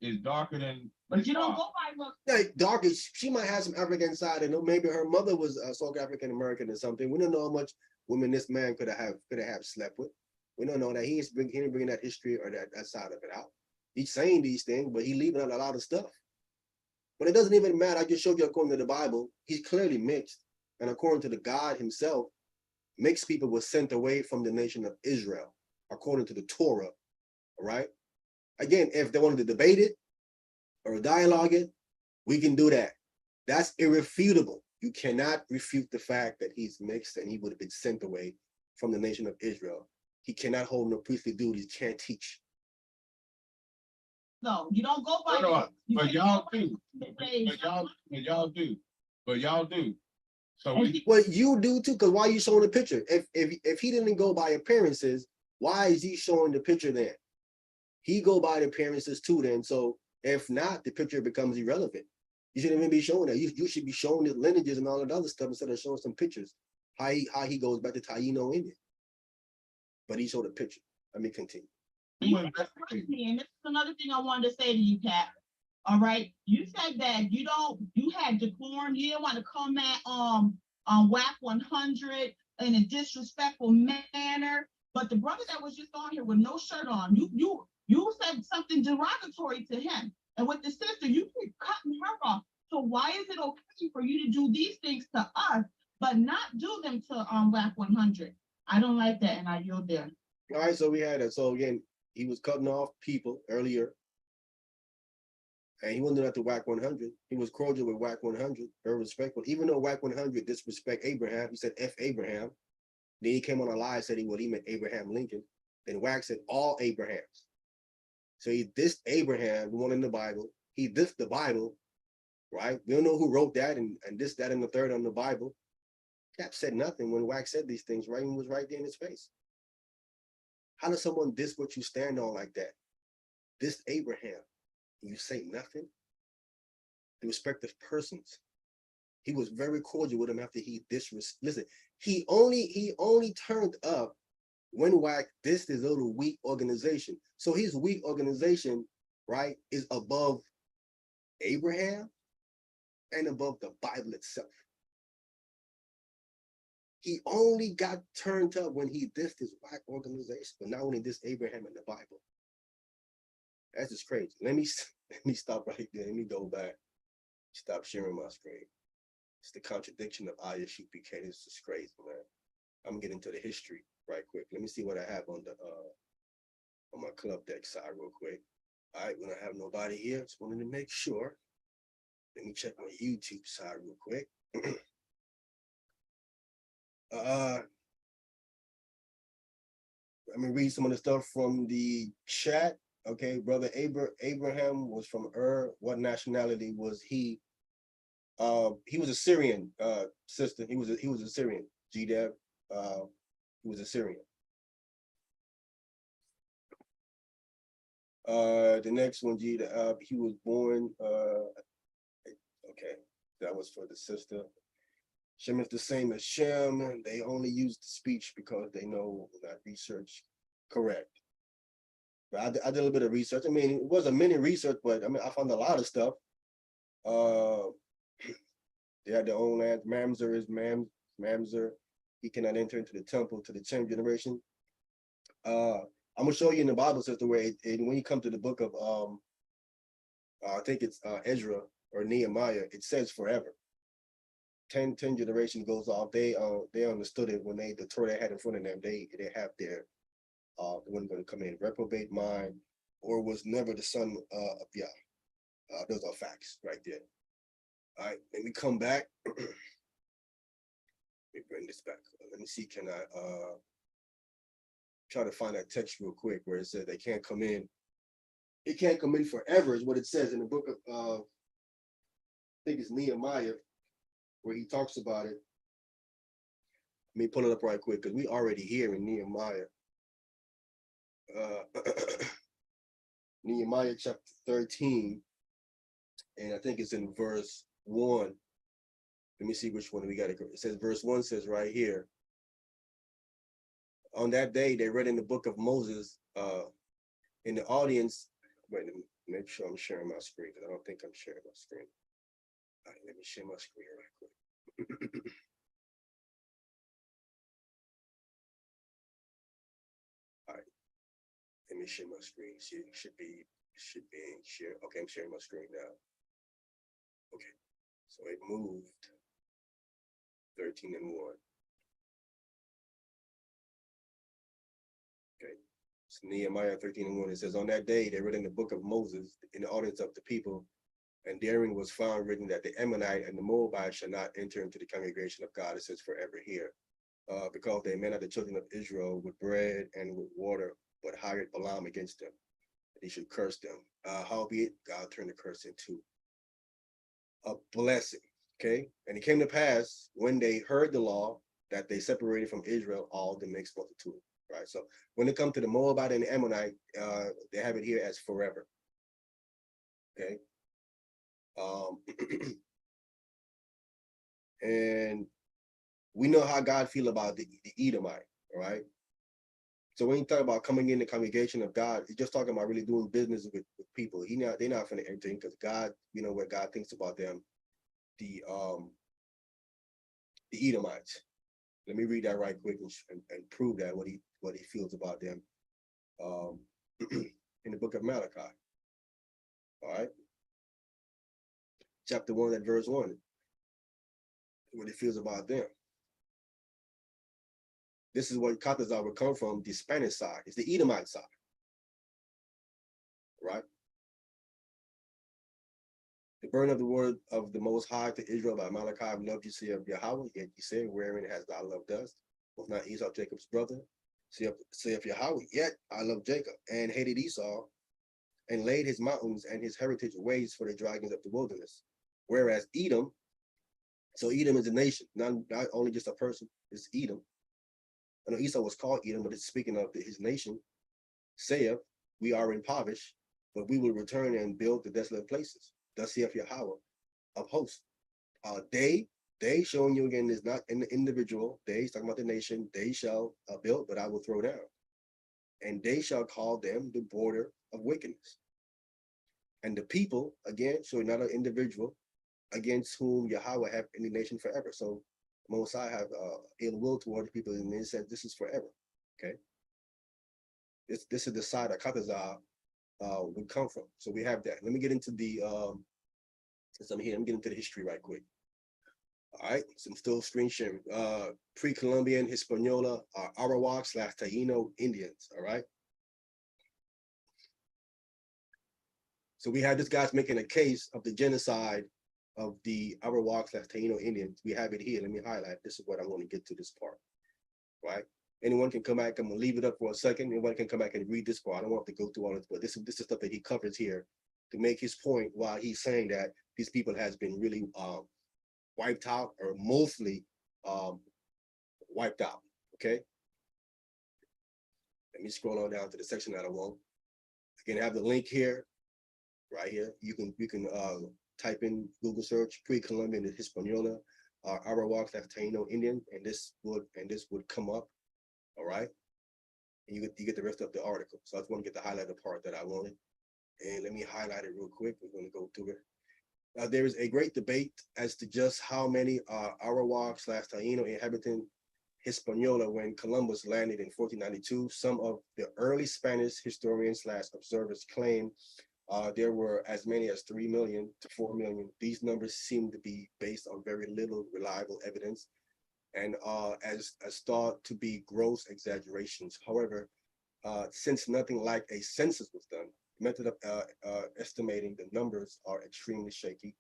is darker than. But his you don't father. go by look. Yeah, darker. She might have some African side in her. Maybe her mother was South African American or something. We don't know how much women this man could have slept with. We don't know that he didn't bring that history or that side of it out. He's saying these things, but he's leaving out a lot of stuff. But it doesn't even matter. I just showed you according to the Bible, he's clearly mixed. And according to the God himself, mixed people were sent away from the nation of Israel, according to the Torah. All right. Again, if they wanted to debate it or dialogue it, we can do that. That's irrefutable. You cannot refute the fact that he's mixed and he would have been sent away from the nation of Israel. He cannot hold no priestly duties, can't teach. No, you don't go by No, look. You but can't y'all go by do. the But ways. y'all do. So And we, he- Well, you do too, because why are you showing the picture? If he didn't go by appearances, why is he showing the picture then? He go by the appearances too then. So if not, the picture becomes irrelevant. You shouldn't even be showing that. You should be showing the lineages and all that other stuff instead of showing some pictures. How he goes back to Taino Indian. But he showed a picture. Let me continue. we you went back to and this is another thing I wanted to say to you, Cap. All right, you said that you had decorum. You didn't want to come at WAC 100 in a disrespectful manner. But the brother that was just on here with no shirt on, you said something derogatory to him. And with the sister, you keep cutting her off. So why is it okay for you to do these things to us, but not do them to WAC 100? I don't like that, and I yield there. All right, so we had that. So again, he was cutting off people earlier. And he wasn't doing that to WAC 100. He was cordial with WAC 100, very respectful. Even though WAC 100 disrespect Abraham, he said F Abraham. Then he came on a lie and said he meant Abraham Lincoln. Then WAC said all Abrahams. So he dissed Abraham, the one in the Bible. He dissed the Bible, right? We don't know who wrote that and this, that, and the third on the Bible. Cap said nothing when WAC said these things, right? And was right there in his face. How does someone diss what you stand on like that? Diss Abraham. You say nothing. The respective persons. He was very cordial with him after he listen, he only turned up when WAC dissed his little weak organization. So his weak organization, right, is above Abraham and above the Bible itself. He only got turned up when he dissed his WAC organization, but not when he dissed Abraham in the Bible. That's just crazy. Let me stop right there. Let me go back. Stop sharing my screen. It's the contradiction of ISUPK. This is crazy, man. I'm gonna get into the history right quick. Let me see what I have on my club deck side real quick. All right, when I have nobody here, just wanted to make sure. Let me check my YouTube side real quick. Let me read some of the stuff from the chat. Okay, brother Abraham was from What nationality was he? He was a Syrian, sister. He was a Syrian. GDev. He was a Syrian. The next one, he was born. Okay, that was for the sister. Shem is the same as Shem. They only use the speech because they know that research correct. But I did a little bit of research. I mean, it wasn't many research, but I mean, I found a lot of stuff. They had their own land. Mamzer is Mamzer. He cannot enter into the temple to the 10th generation. I'm gonna show you in the Bible, sister, where when you come to the book of I think it's Ezra or Nehemiah, it says forever. 10 generation goes off. They understood it when the Torah they had in front of them. They have their when going to come in reprobate mind or was never the son of Yah. Those are facts right there. All right, let me come back. Let me bring this back. Let me see, can I try to find that text real quick where it says they can't come in it can't come in forever, is what it says in the book of I think it's Nehemiah, where he talks about it. Let me pull it up right quick, because we already here in Nehemiah. Nehemiah chapter 13, and I think it's in verse 1. Let me see which one we got. It says verse 1 says right here. On that day, they read in the book of Moses in the audience. Wait, let me make sure I'm sharing my screen, because I don't think I'm sharing my screen. All right, let me share my screen right quick. All right, let me share my screen. See, it should be shared. Okay, I'm sharing my screen now. Okay, so it moved 13 and 1. Okay, so Nehemiah 13 and 1, it says, on that day, they read in the book of Moses in the audience of the people, and therein was found written that the Ammonite and the Moabite shall not enter into the congregation of God. It says forever here, because they met not the children of Israel with bread and with water, but hired Balaam against them, that he should curse them. Howbeit, God turned the curse into a blessing. Okay, and it came to pass when they heard the law that they separated from Israel all the mixed multitude. Right. So when it comes to the Moabite and the Ammonite, they have it here as forever. Okay. And we know how God feel about the Edomite. All right. So when you talk about coming in the congregation of God, he's just talking about really doing business with people. They're not going to enter, because God, you know what God thinks about them. The Edomites. Let me read that right quick and prove that what he feels about them. In the book of Malachi. All right. Chapter 1 and verse 1. What he feels about them. This is what chaataza would come from, the Spanish side. It's the Edomite side. Right? The burden of the word of the Most High to Israel by Malachi, I loved you, say of Yahweh, yet you say, wherein has thou loved us? Was not Esau Jacob's brother? Say of Yahweh, yet I love Jacob, and hated Esau, and laid his mountains and his heritage waste for the dragons of the wilderness. Whereas Edom, so Edom is a nation, not only just a person, it's Edom. I know Esau was called Edom, but it's speaking of his nation. Saith, we are impoverished, but we will return and build the desolate places. Thus saith Yahweh of hosts. They showing you again is not an individual. They talking about the nation. They shall build, but I will throw down. And they shall call them the border of wickedness. And the people, again, so not an individual, against whom Yahweh have indignation forever. So Mosai have ill will toward the people, and they said this is forever. Okay. This is the side that chaataza would come from. So we have that. Let me get into the since I'm here, let me get into the history right quick. All right, so I'm still screen sharing. Pre-Columbian Hispaniola, Arawak/Taino Indians. All right. So we have this guy's making a case of the genocide of the Arawak/Taino Indians. We have it here. Let me highlight. This is what I want to get to this part. Right. Anyone can come back. I'm gonna leave it up for a second. Anyone can come back and read this part. I don't want to go through all this, but this is stuff that he covers here to make his point while he's saying that these people has been really wiped out, or mostly wiped out. Okay. Let me scroll on down to the section that I want. Again, I have the link here, right here. You can type in Google search pre-Columbian Hispaniola, Arawak/Taino Indian, and this would come up. All right. And you get the rest of the article. So I just want to get the highlighted part that I wanted. And let me highlight it real quick. We're going to go through it. There is a great debate as to just how many Arawak/Taino inhabitant Hispaniola when Columbus landed in 1492. Some of the early Spanish historians/observers claim there were as many as 3 million to 4 million. These numbers seem to be based on very little reliable evidence, and as thought to be gross exaggerations. However, since nothing like a census was done, the method of estimating the numbers are extremely shaky,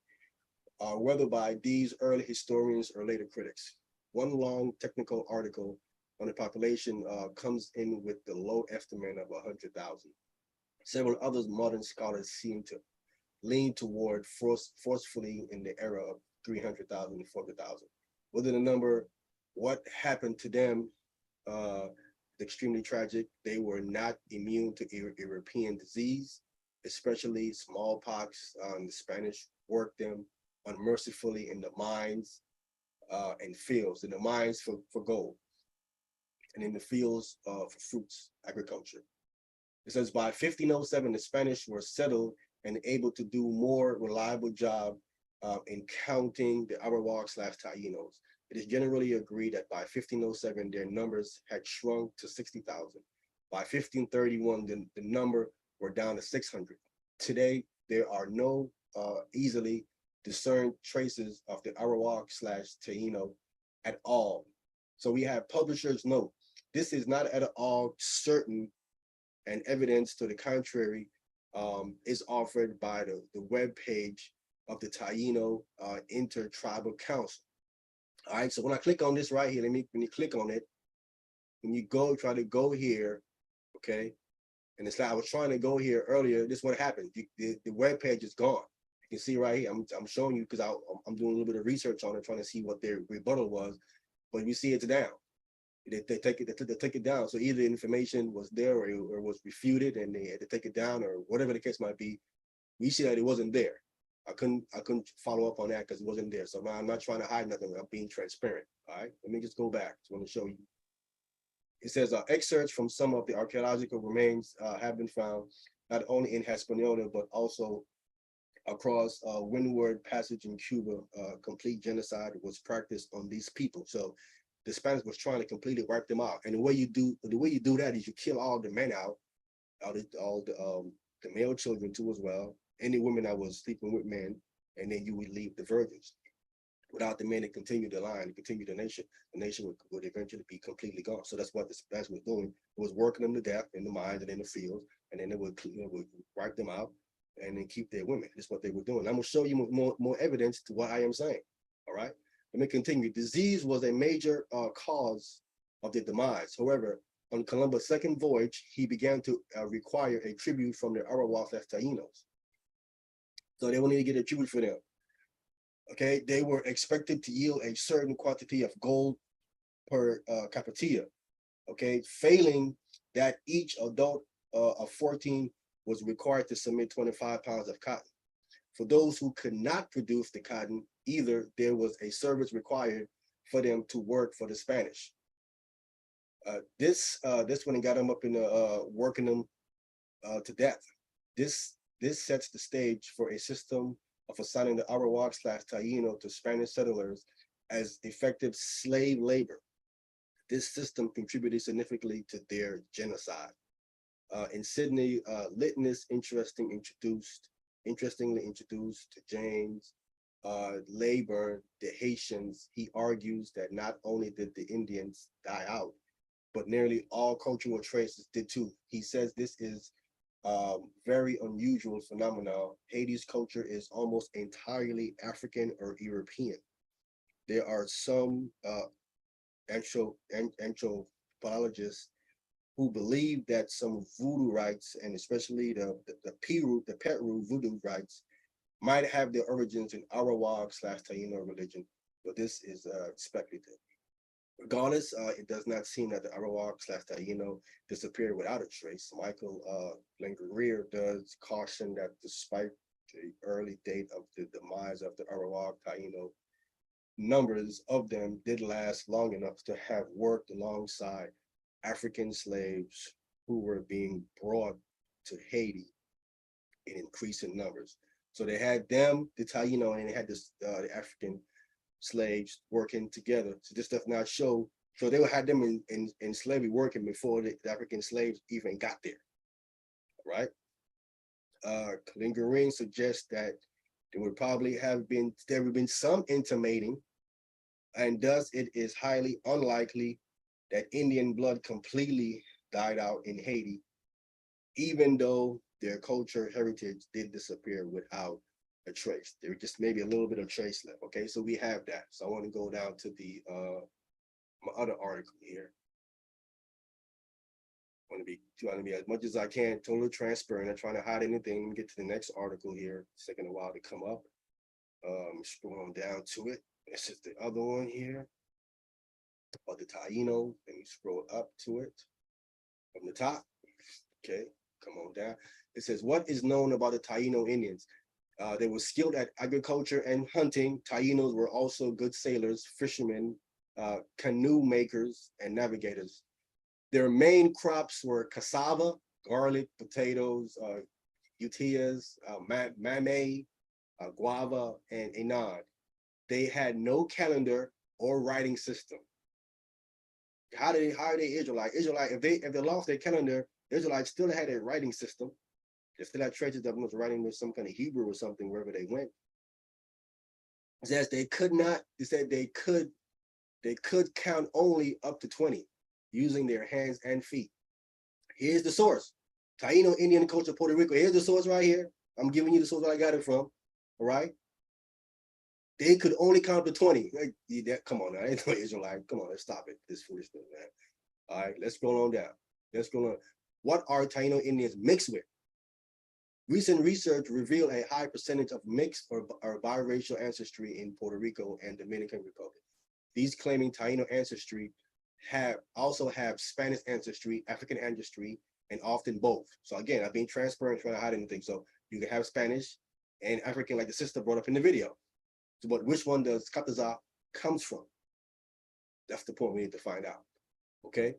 whether by these early historians or later critics. One long technical article on the population comes in with the low estimate of 100,000. Several other modern scholars seem to lean toward forcefully in the era of 300,000 to 400,000. Within the number, what happened to them, uh, extremely tragic. They were not immune to European disease, especially smallpox. The Spanish worked them unmercifully in the mines and fields, in the mines for gold, and in the fields for fruits, agriculture. It says by 1507, the Spanish were settled and able to do more reliable job in counting the Arawak/Tainos. It is generally agreed that by 1507, their numbers had shrunk to 60,000. By 1531, the number were down to 600. Today, there are no easily discerned traces of the Arawak/Taino at all. So we have publishers note, this is not at all certain, and evidence to the contrary is offered by the web page of the Taino Intertribal Council. All right, so when I click on this right here, when you click on it, when you try to go here, okay, and it's like I was trying to go here earlier, this is what happened. The web page is gone. You can see right here, I'm showing you because I'm doing a little bit of research on it, trying to see what their rebuttal was, but you see it's down. They take it down. So either the information was there or was refuted and they had to take it down or whatever the case might be. We see that it wasn't there. I couldn't follow up on that because it wasn't there. So I'm not trying to hide nothing. I'm being transparent. All right. Let me just go back. I want to show you. It says excerpts from some of the archaeological remains have been found not only in Hispaniola but also across Windward Passage in Cuba. Complete genocide was practiced on these people. So the Spanish was trying to completely wipe them out. And the way you do that is you kill all the men out, all the male children too as well, any women that was sleeping with men, and then you would leave the virgins. Without the men to continue the line, to continue the nation would eventually be completely gone. So that's what the Spanish was doing. It was working them to death in the mines and in the fields, and then it would wipe them out and then keep their women. That's what they were doing. I'm gonna show you more evidence to what I am saying. All right. Let me continue. Disease was a major cause of the demise. However, on Columbus' second voyage, he began to require a tribute from the Arawak/Tainos. So they wanted to get a tribute for them. Okay, they were expected to yield a certain quantity of gold per capita. Okay, failing that, each adult of 14 was required to submit 25 pounds of cotton. For those who could not produce the cotton, either there was a service required for them to work for the Spanish. This one got them up in the working them to death. This sets the stage for a system of assigning the Arawak/Taino to Spanish settlers as effective slave labor. This system contributed significantly to their genocide. In Sydney, Litness interestingly introduced to James Leyburn, the Haitians. He argues that not only did the Indians die out, but nearly all cultural traces did too. He says this is very unusual phenomenon. Haiti's culture is almost entirely African or European. There are some anthropologists who believe that some voodoo rites, and especially the Peru voodoo rites, might have their origins in Arawak/Taino religion, but this is speculative. Regardless, it does not seem that the Arawak/Taino disappeared without a trace. Michael Langerier does caution that despite the early date of the demise of the Arawak/Taino, numbers of them did last long enough to have worked alongside African slaves who were being brought to Haiti in increasing numbers. So they had them, the Taino, and they had the African slaves working together. So this does not show. So they had them in slavery working before the African slaves even got there, right? Lingering suggests that there would probably have been some intimating, and thus it is highly unlikely that Indian blood completely died out in Haiti, even though their culture heritage did disappear without a trace. There just maybe a little bit of trace left. Okay, so we have that. So I want to go down to the my other article here. Trying to be as much as I can, totally transparent. I'm trying to hide anything. Let me get to the next article here. It's taking a while to come up. Scroll on down to it. This is the other one here. About the Taíno. Let me scroll up to it from the top. Okay, come on down. It says, what is known about the Taíno Indians? They were skilled at agriculture and hunting. Taínos were also good sailors, fishermen, canoe makers, and navigators. Their main crops were cassava, garlic, potatoes, yutillas, mamey, guava, and anad. They had no calendar or writing system. How are they Israelite? If they lost their calendar, Israelites still had a writing system. They still had traces of them was writing with some kind of Hebrew or something wherever they went. It says they said they could count only up to 20 using their hands and feet. Here's the source. Taíno Indian culture, Puerto Rico. Here's the source right here. I'm giving you the source that I got it from. All right. They could only count to 20. Come on now, ain't no Israelite. Come on, let's stop it. This foolishness, man. All right, let's scroll on down. Let's go on. What are Taíno Indians mixed with? Recent research revealed a high percentage of mixed or biracial ancestry in Puerto Rico and Dominican Republic. These claiming Taíno ancestry also have Spanish ancestry, African ancestry, and often both. So again, I've been transparent, trying to hide anything. So you can have Spanish and African, like the sister brought up in the video. So, but which one does chaataza comes from? That's the point we need to find out. Okay.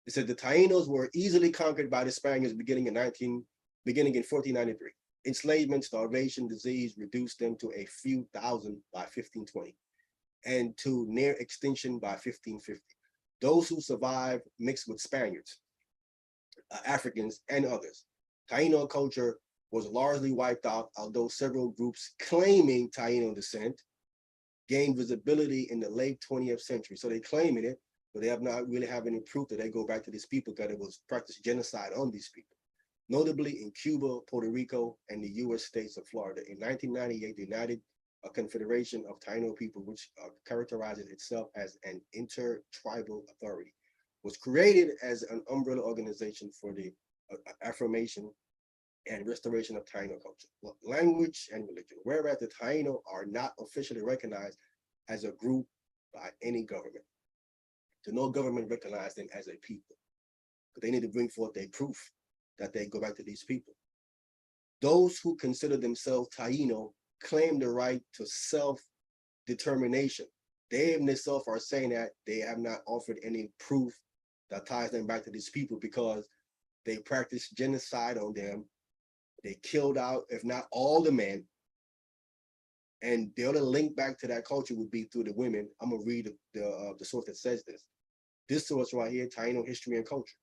It said the Taínos were easily conquered by the Spaniards beginning in 1493. Enslavement, starvation, disease reduced them to a few thousand by 1520 and to near extinction by 1550. Those who survived mixed with Spaniards, Africans, and others. Taíno culture was largely wiped out, although several groups claiming Taíno descent gained visibility in the late 20th century. So they claiming it, but they have not really have any proof that they go back to these people because it was practiced genocide on these people. Notably in Cuba, Puerto Rico, and the US states of Florida. In 1998, the United Confederation of Taíno People, which characterizes itself as an inter-tribal authority, was created as an umbrella organization for the affirmation and restoration of Taíno culture, language, and religion, whereas the Taíno are not officially recognized as a group by any government. So no government recognized them as a people, but they need to bring forth a proof that they go back to these people. Those who consider themselves Taíno claim the right to self-determination. They themselves are saying that they have not offered any proof that ties them back to these people because they practiced genocide on them. They killed out, if not all the men. And the other link back to that culture would be through the women. I'm gonna read the source that says this. This source right here, Taíno History and Culture.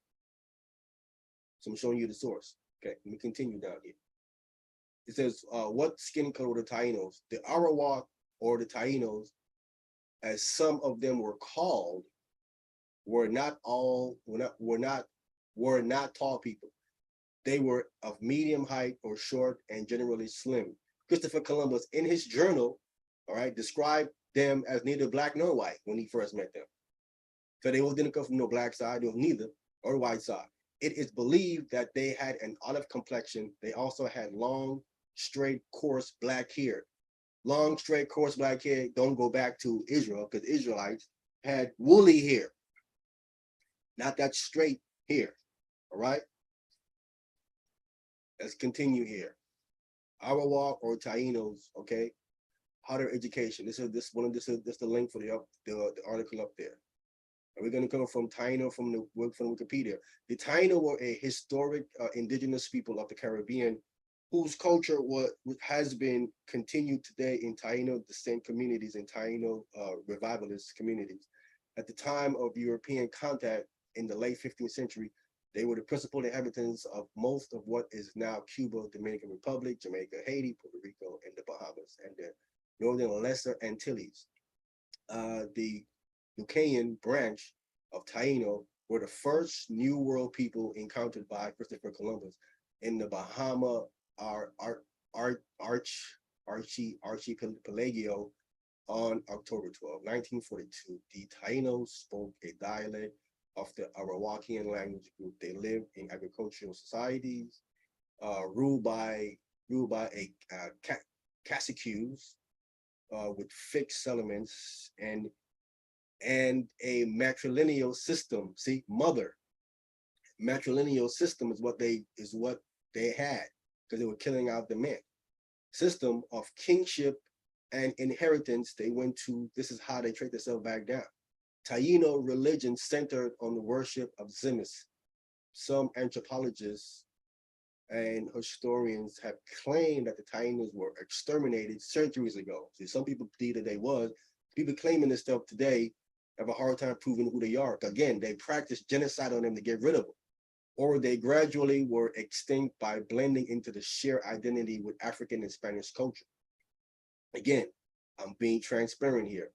So I'm showing you the source. Okay, let me continue down here. It says, what skin color were the Taínos? The Arawak, or the Taínos, as some of them were called, were not tall people. They were of medium height or short and generally slim. Christopher Columbus, in his journal, all right, described them as neither black nor white when he first met them. So they didn't come from no black side, or neither, or white side. It is believed that they had an olive complexion. They also had long, straight, coarse black hair. Long, straight, coarse black hair don't go back to Israel because Israelites had woolly hair, not that straight hair, all right? Let's continue here. Arawak or Taínos, okay? Higher education. This is the link for the article up there. And we're going to come from Taíno from Wikipedia. The Taíno were a historic indigenous people of the Caribbean whose culture has been continued today in Taíno descent communities and Taíno revivalist communities. At the time of European contact in the late 15th century, they were the principal inhabitants of most of what is now Cuba, Dominican Republic, Jamaica, Haiti, Puerto Rico, and the Bahamas, and the Northern Lesser Antilles. The Lucayan branch of Taíno were the first New World people encountered by Christopher Columbus in the Bahama Archipelago on October 12, 1942. The Taínos spoke a dialect of the Arawakian language group. They live in agricultural societies, ruled by a caciques with fixed settlements and a matrilineal system. See, matrilineal system is what they had, because they were killing out the men. System of kingship and inheritance. They went to, this is how they trade themselves back down. Taino religion centered on the worship of Zimus. Some anthropologists and historians have claimed that the Tainos were exterminated centuries ago. See, some people believe that they was. People claiming this stuff today have a hard time proving who they are. Again, they practiced genocide on them to get rid of them, or they gradually were extinct by blending into the shared identity with African and Spanish culture. Again, I'm being transparent here.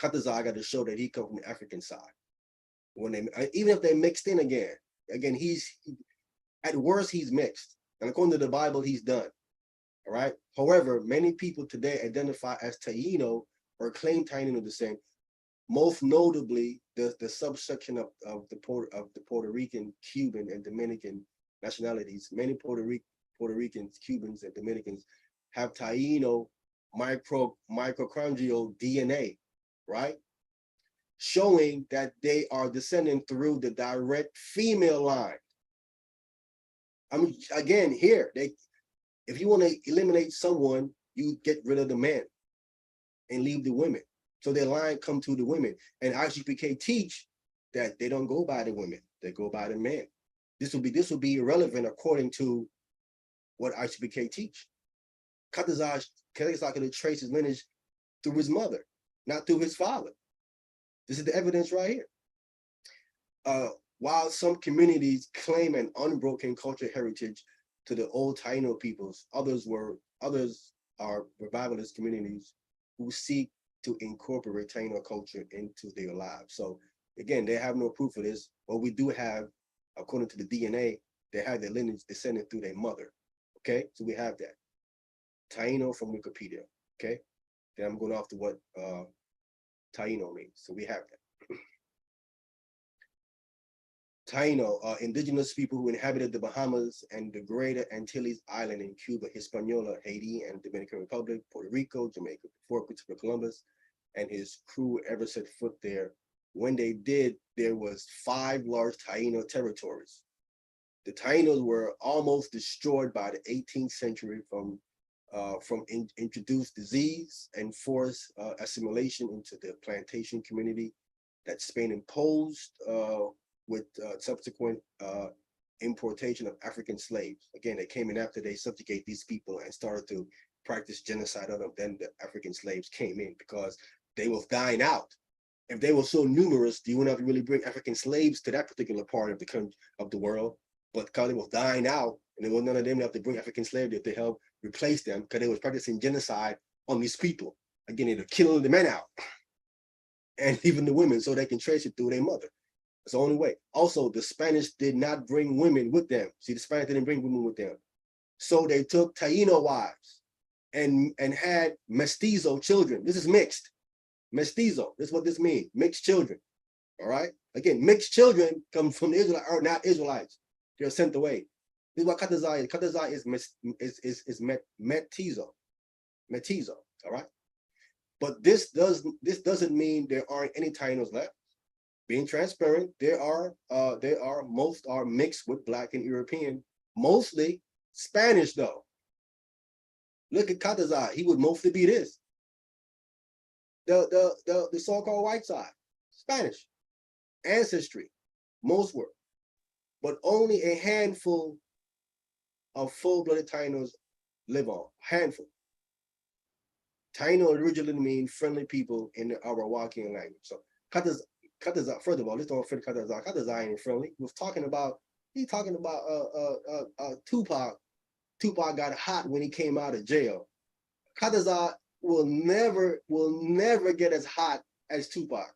Chaataza got to show that he comes from the African side. When they, even if they mixed in again, at worst, he's mixed. And according to the Bible, he's done. All right. However, many people today identify as Taino or claim Taino descent. Most notably, the subsection of the Puerto Rican, Cuban, and Dominican nationalities. Many Puerto Ricans, Cubans, and Dominicans have Taino mitochondrial DNA, right? Showing that they are descending through the direct female line. I mean, again, here, if you want to eliminate someone, you get rid of the men and leave the women. So their line come to the women. And ISUPK teach that they don't go by the women, they go by the men. This will be irrelevant according to what ISUPK teach. Chaataza could trace his lineage through his mother, not through his father. This is the evidence right here. While some communities claim an unbroken cultural heritage to the old Taino peoples, others are revivalist communities who seek to incorporate Taino culture into their lives. So again, they have no proof of this, but we do have, according to the DNA, they have their lineage descending through their mother. Okay, so we have that. Taino from Wikipedia. Okay, then I'm going off to what Taino means. So we have that. Taino are indigenous people who inhabited the Bahamas and the Greater Antilles Island in Cuba, Hispaniola, Haiti, and Dominican Republic, Puerto Rico, Jamaica, before Christopher Columbus and his crew ever set foot there. When they did, there was 5 large Taino territories. The Tainos were almost destroyed by the 18th century from introduced disease and forced assimilation into the plantation community that Spain imposed with subsequent importation of African slaves. Again, they came in after they subjugate these people and started to practice genocide on them. Then the African slaves came in because they were dying out. If they were so numerous, you wouldn't have to really bring African slaves to that particular part of the country, of the world. But because they was dying out, and there was none of them that have to bring African slaves to help replace them, because they was practicing genocide on these people. Again, they were killing the men out, and even the women, so they can trace it through their mother. That's the only way. Also, the Spanish did not bring women with them. See, the Spanish didn't bring women with them. So they took Taino wives and had mestizo children. This is mixed. Mestizo, this is what this means, mixed children, all right? Again, mixed children come from the Israelites, are not Israelites. They're sent away. This is what chaataza is. Chaataza is mestizo, all right? But this doesn't mean there aren't any Tainos left. Being transparent, most are mixed with Black and European, mostly Spanish though. Look at Chaataza, he would mostly be this. The so-called white side, Spanish ancestry, most were, but only a handful of full-blooded Tainos live on, handful. Taino originally means friendly people in the Arawakian language. So Chaataza, first of all, let's don't offend Chaataza. Chaataza ain't friendly. He's talking about Tupac. Tupac got hot when he came out of jail. Chaataza will never get as hot as Tupac.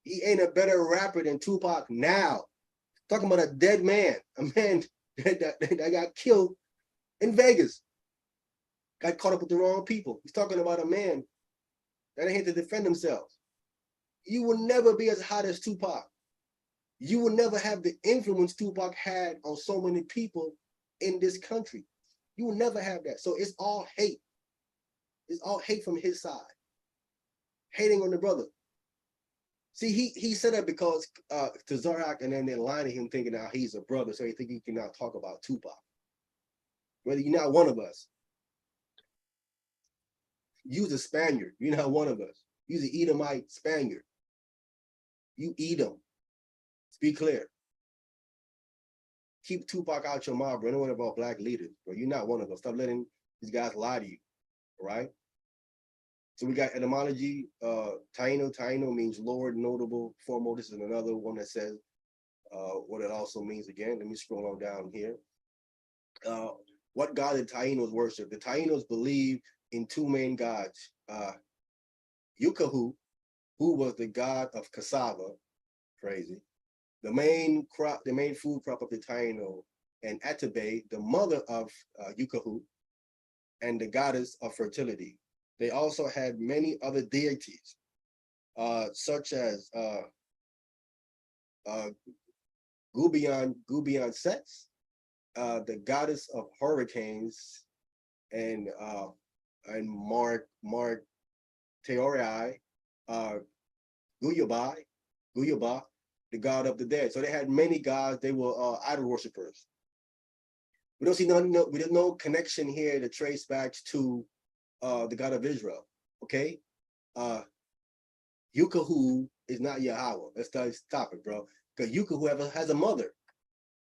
He ain't a better rapper than Tupac now. Talking about a dead man, a man that got killed in Vegas. Got caught up with the wrong people. He's talking about a man that ain't here to defend themselves. You will never be as hot as Tupac. you will never have the influence Tupac had on so many people in this country. You will never have that. So it's all hate. It's all hate from his side. Hating on the brother. See, he said that because to Zarak, and then they're lying to him thinking now he's a brother, so he think he can now talk about Tupac. Whether you're not one of us. You's a Spaniard. You're not one of us. You's an Edomite Spaniard. You Edom. Be clear. Keep Tupac out your mouth, bro. Don't worry about black leaders, bro. You're not one of us. Stop letting these guys lie to you. All right? So we got etymology. Taino means Lord, notable, formal. This is another one that says what it also means again. Let me scroll on down here. What God the Tainos worship? The Tainos believe in two main gods. Yukahu, who was the god of cassava, crazy. The main crop, the main food crop of the Taino, and Atabe, the mother of Yukahu, and the goddess of fertility. They also had many other deities, such as Gubian Sets, the goddess of hurricanes, and Mark Teorai, Guyaba, the god of the dead. So they had many gods. They were idol worshippers. We don't see no connection here to trace back to the God of Israel. Okay, Yukahu is not Yahweh. Let's stop it, bro. Because Yukahu has a mother,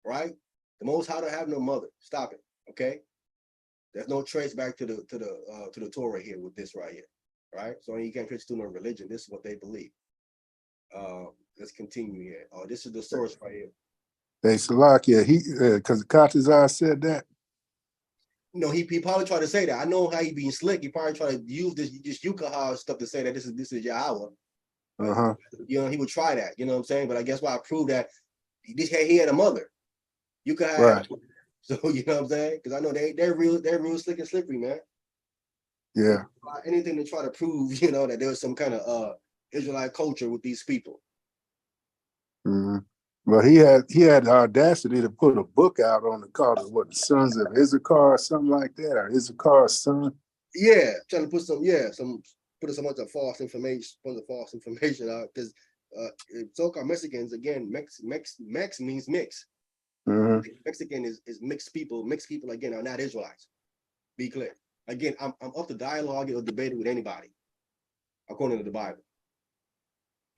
right? The Most High don't have no mother. Stop it. Okay, there's no trace back to the Torah here with this right here, right? So you can't trace to no religion. This is what they believe. Let's continue here. Oh, this is the source right here. Hey, Salakia, because chaataza said that. No, he probably tried to say that. I know how he being slick. He probably tried to use this Yukaha stuff to say that this is Yahweh. You know, he would try that. You know what I'm saying? But I guess why I proved that he had a mother. Yukaha. Right. So you know what I'm saying? Because I know they're real slick and slippery, man. Yeah. Anything to try to prove, you know, that there was some kind of Israelite culture with these people. Mm-hmm. Well, he had the audacity to put a book out on the called what, the Sons of Issachar or something like that, or Issachar's son. Yeah, trying to put some bunch of false information out because so-called Mexicans again, Mex means mix. Mm-hmm. Mexican is mixed people. Mixed people again are not Israelites. Be clear. Again, I'm up to dialogue or debating with anybody, according to the Bible.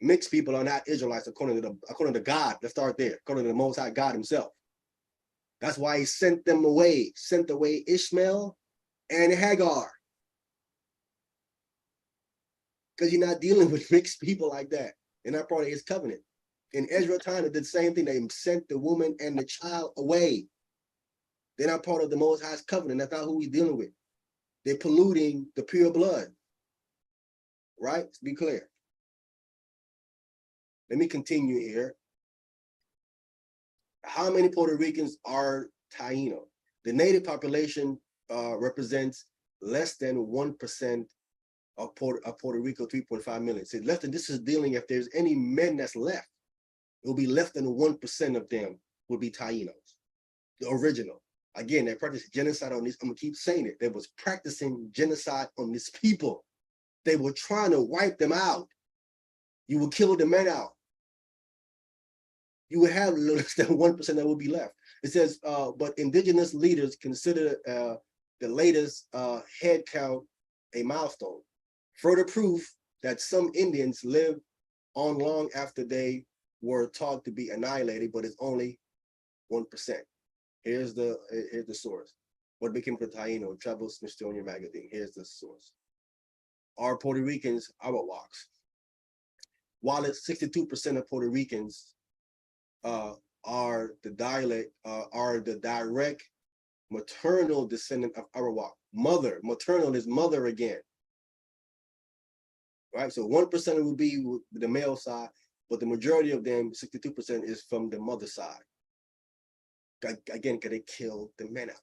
Mixed people are not Israelites according to God. Let's start there. According to the Most High God Himself. That's why He sent away Ishmael and Hagar. Because you're not dealing with mixed people like that. They're not part of His covenant. In Ezra time, they did the same thing. They sent the woman and the child away. They're not part of the Most High's covenant. That's not who we're dealing with. They're polluting the pure blood. Right? Let's be clear. Let me continue here. How many Puerto Ricans are Taino? The native population represents less than 1% of Puerto Rico, 3.5 million. So less than, this is dealing, if there's any men that's left, it will be less than 1% of them will be Tainos, the original. Again, they practiced genocide on these. I'm gonna keep saying it. They was practicing genocide on these people. They were trying to wipe them out. You will kill the men out. You would have less than 1% that will be left. It says, but indigenous leaders consider the latest head count a milestone. Further proof that some Indians live on long after they were taught to be annihilated, but it's only 1%. Here's the source. What became the Taino? Travel Smithsonian Magazine. Here's the source. Are Puerto Ricans Arawaks? While it's 62% of Puerto Ricans are the direct maternal descendant of Arawak. Maternal is mother again. Right? So 1% would be the male side, but the majority of them, 62%, is from the mother side. Again, because they killed the men out.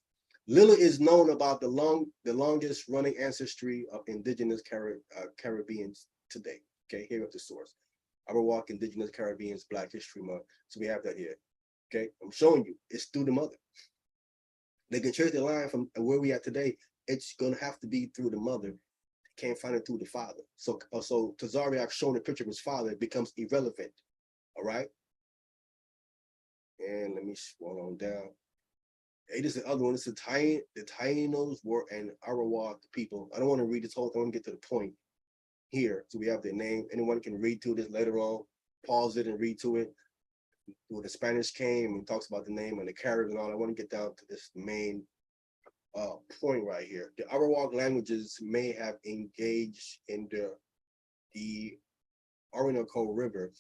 Little is known about the longest running ancestry of indigenous Caribbeans today. Okay, here is the source. Arawak Indigenous Caribbean's Black History Month. So we have that here. Okay, I'm showing you it's through the mother. They can trace the line from where we at today. It's gonna have to be through the mother. Can't find it through the father. So Tazariak showing a picture of his father, it becomes irrelevant. All right. And let me scroll on down. Hey, this is the other one. This is the Tainos were an Arawak people. I don't want to read this whole thing. I want to get to the point here. So we have their name. Anyone can read to this later on. Pause it and read to it. When the Spanish came and talks about the name and the Caribs and all, I want to get down to this main point right here. The Arawak languages may have engaged in the Orinoco River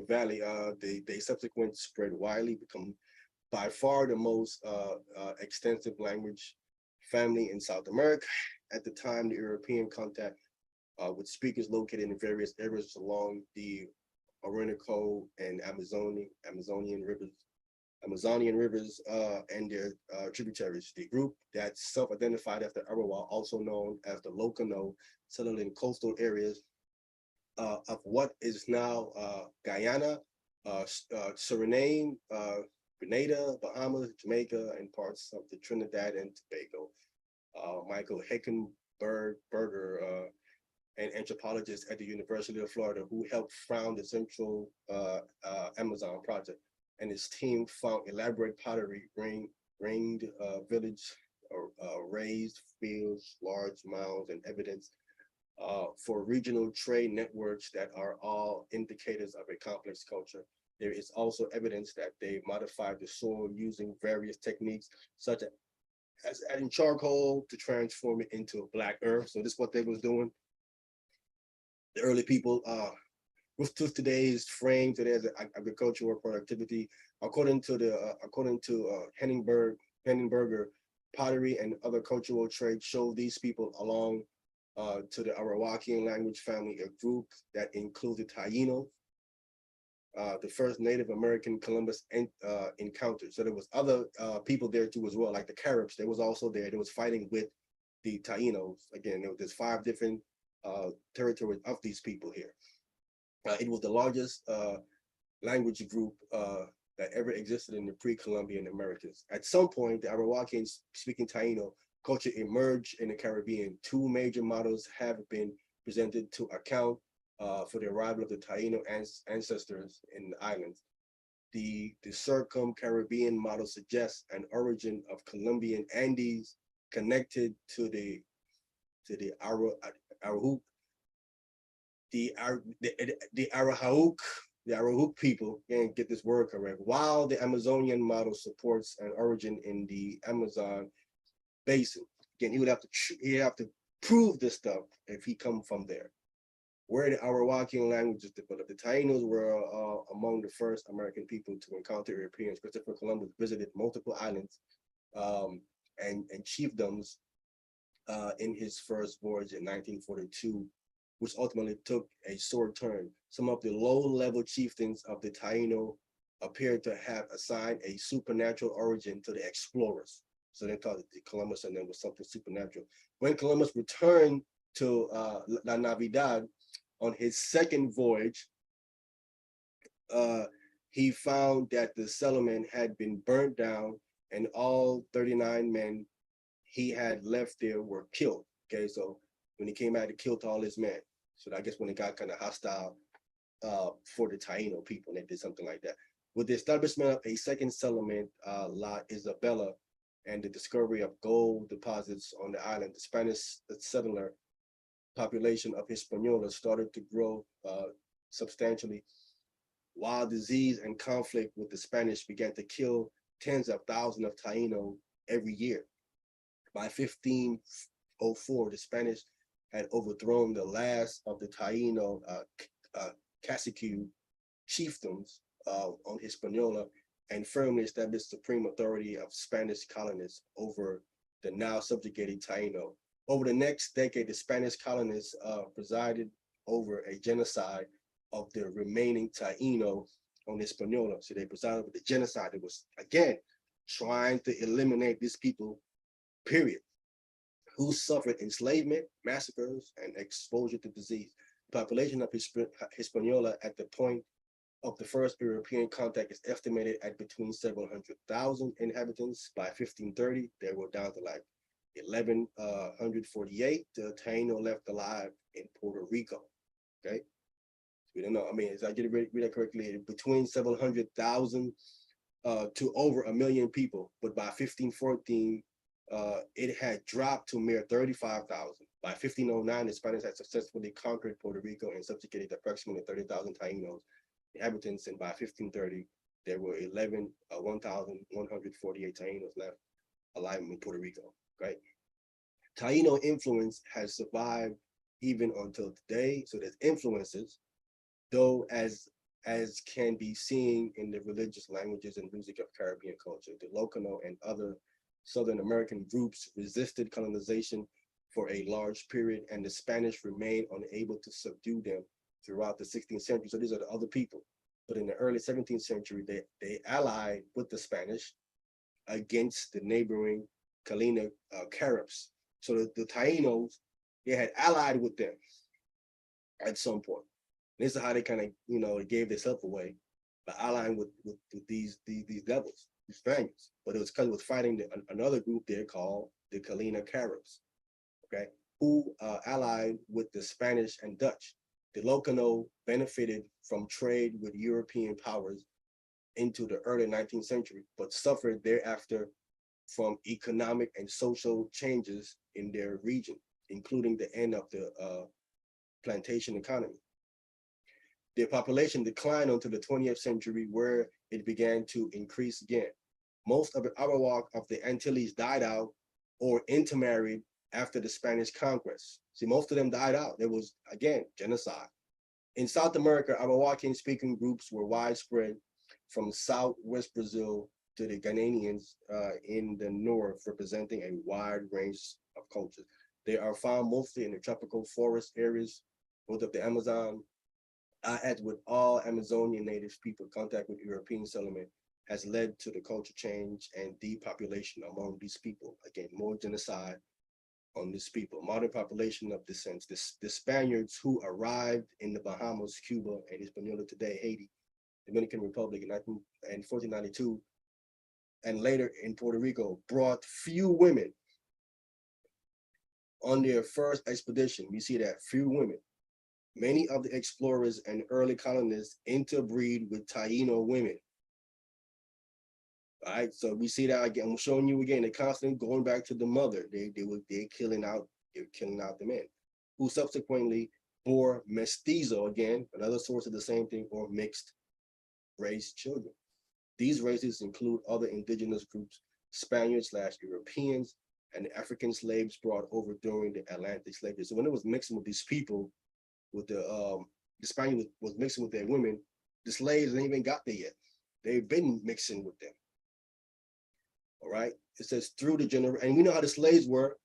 Valley. They subsequently spread widely, become by far the most extensive language family in South America. At the time, the European contact with speakers located in various areas along the Orinoco and Amazonian rivers and their tributaries. The group that self-identified as the Arawak, also known as the Locano, settled in coastal areas of what is now Guyana, Suriname, Grenada, Bahamas, Jamaica, and parts of the Trinidad and Tobago. Michael Heckenberger, an anthropologist at the University of Florida, who helped found the Central Amazon Project, and his team found elaborate pottery, ringed village, raised fields, large mounds, and evidence for regional trade networks that are all indicators of a complex culture. There is also evidence that they modified the soil using various techniques, such as adding charcoal to transform it into black earth. So this is what they was doing. The early people, with today's frame, today's agricultural productivity, according to Henningberger, pottery and other cultural trades show these people along to the Arawakian language family, a group that included Taino, the first Native American Columbus encountered. So there was other people there too as well, like the Caribs. They was also there. They was fighting with the Tainos. Again, there's 5 different territories of these people here. It was the largest language group that ever existed in the pre-Columbian Americas. At some point, the Arawakians speaking Taino culture emerged in the Caribbean. 2 major models have been presented to account for the arrival of the Taino ancestors in the islands. The Circum-Caribbean model suggests an origin of Colombian Andes connected to the Arahuac. The Arahuac people, can't get this word correct, while the Amazonian model supports an origin in the Amazon basin. Again, he'd have to prove this stuff if he come from there. Where the Arawakian languages developed, the Tainos were among the first American people to encounter Europeans. Christopher Columbus visited multiple islands and chiefdoms in his first voyage in 1942, which ultimately took a sore turn. Some of the low-level chieftains of the Taino appeared to have assigned a supernatural origin to the explorers. So they thought that Columbus and them was something supernatural. When Columbus returned to La Navidad on his second voyage, he found that the settlement had been burnt down and all 39 men he had left there were killed. Okay, so when he came out, he killed all his men. So I guess when it got kind of hostile for the Taino people, they did something like that. With the establishment of a second settlement, La Isabela, and the discovery of gold deposits on the island, the Spanish settler population of Hispaniola started to grow substantially, while disease and conflict with the Spanish began to kill tens of thousands of Taino every year. By 1504, the Spanish had overthrown the last of the Taino cacique chiefdoms on Hispaniola and firmly established supreme authority of Spanish colonists over the now subjugated Taino. Over the next decade, the Spanish colonists presided over a genocide of the remaining Taino on Hispaniola. So they presided over the genocide that was, again, trying to eliminate these people, period. who suffered enslavement, massacres, and exposure to disease. The population of Hispaniola at the point of the first European contact is estimated at between several 100,000 inhabitants. By 1530, they were down to like 1148. The Taino left alive in Puerto Rico. Okay, we don't know. I mean, I did read that correctly. Between several 100,000 to over 1 million people, but by 1514, it had dropped to mere 35,000. By 1509, the Spanish had successfully conquered Puerto Rico and subjugated approximately 30,000 Tainos inhabitants, and by 1530, there were 1,148 Tainos left alive in Puerto Rico. Right? Taino influence has survived even until today. So there's influences, though as can be seen in the religious languages and music of Caribbean culture. The Locano and other Southern American groups resisted colonization for a large period, and the Spanish remained unable to subdue them throughout the 16th century. So these are the other people. But in the early 17th century, they allied with the Spanish against the neighboring Kalina Caribs. So the Tainos, they had allied with them at some point. This is how they kind of, gave themselves away by allying with these devils, these Spaniards. But it was because it was fighting another group there called the Kalina Caribs, okay, who allied with the Spanish and Dutch. The Locano benefited from trade with European powers into the early 19th century, but suffered thereafter from economic and social changes in their region, including the end of the plantation economy. Their population declined until the 20th century, where it began to increase again. Most of the Arawak of the Antilles died out or intermarried after the Spanish conquest. See, most of them died out. There was, again, genocide. In South America, Arawakan-speaking groups were widespread from southwest Brazil to the Ghanaians in the north, representing a wide range of cultures. They are found mostly in the tropical forest areas, both of the Amazon. As with all Amazonian native people, contact with European settlement has led to the culture change and depopulation among these people. Again, more genocide on these people. Modern population of descents. The Spaniards who arrived in the Bahamas, Cuba, and Hispaniola today, Haiti, Dominican Republic in 1492, and later in Puerto Rico, brought few women on their first expedition. We see that few women. Many of the explorers and early colonists interbreed with Taino women. All right, so we see that again. I'm showing you again. They're constantly going back to the mother. They're killing out the men, who subsequently bore mestizo, again, another source of the same thing, or mixed race children. These races include other indigenous groups, Spaniards/Europeans, and African slaves brought over during the Atlantic slavery. So when it was mixing with these people, with the Spaniard was mixing with their women, the slaves ain't even got there yet. They've been mixing with them. All right. It says through the generation, and we know how the slaves were.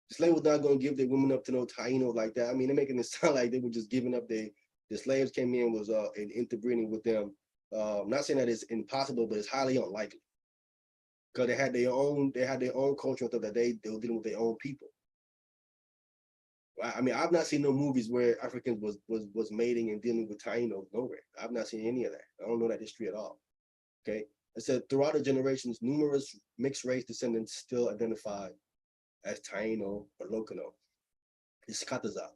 The slave was not going to give their women up to no Taino like that. I mean, they're making it sound like they were just giving up the slaves came in, was interbreeding with them. I'm not saying that it's impossible, but it's highly unlikely. Because they had their own culture and stuff that they were dealing with their own people. I mean, I've not seen no movies where Africans was mating and dealing with Tainos nowhere. I've not seen any of that. I don't know that history at all. Okay. It said throughout the generations, numerous mixed race descendants still identified as Taino or Locano. It's chaataza.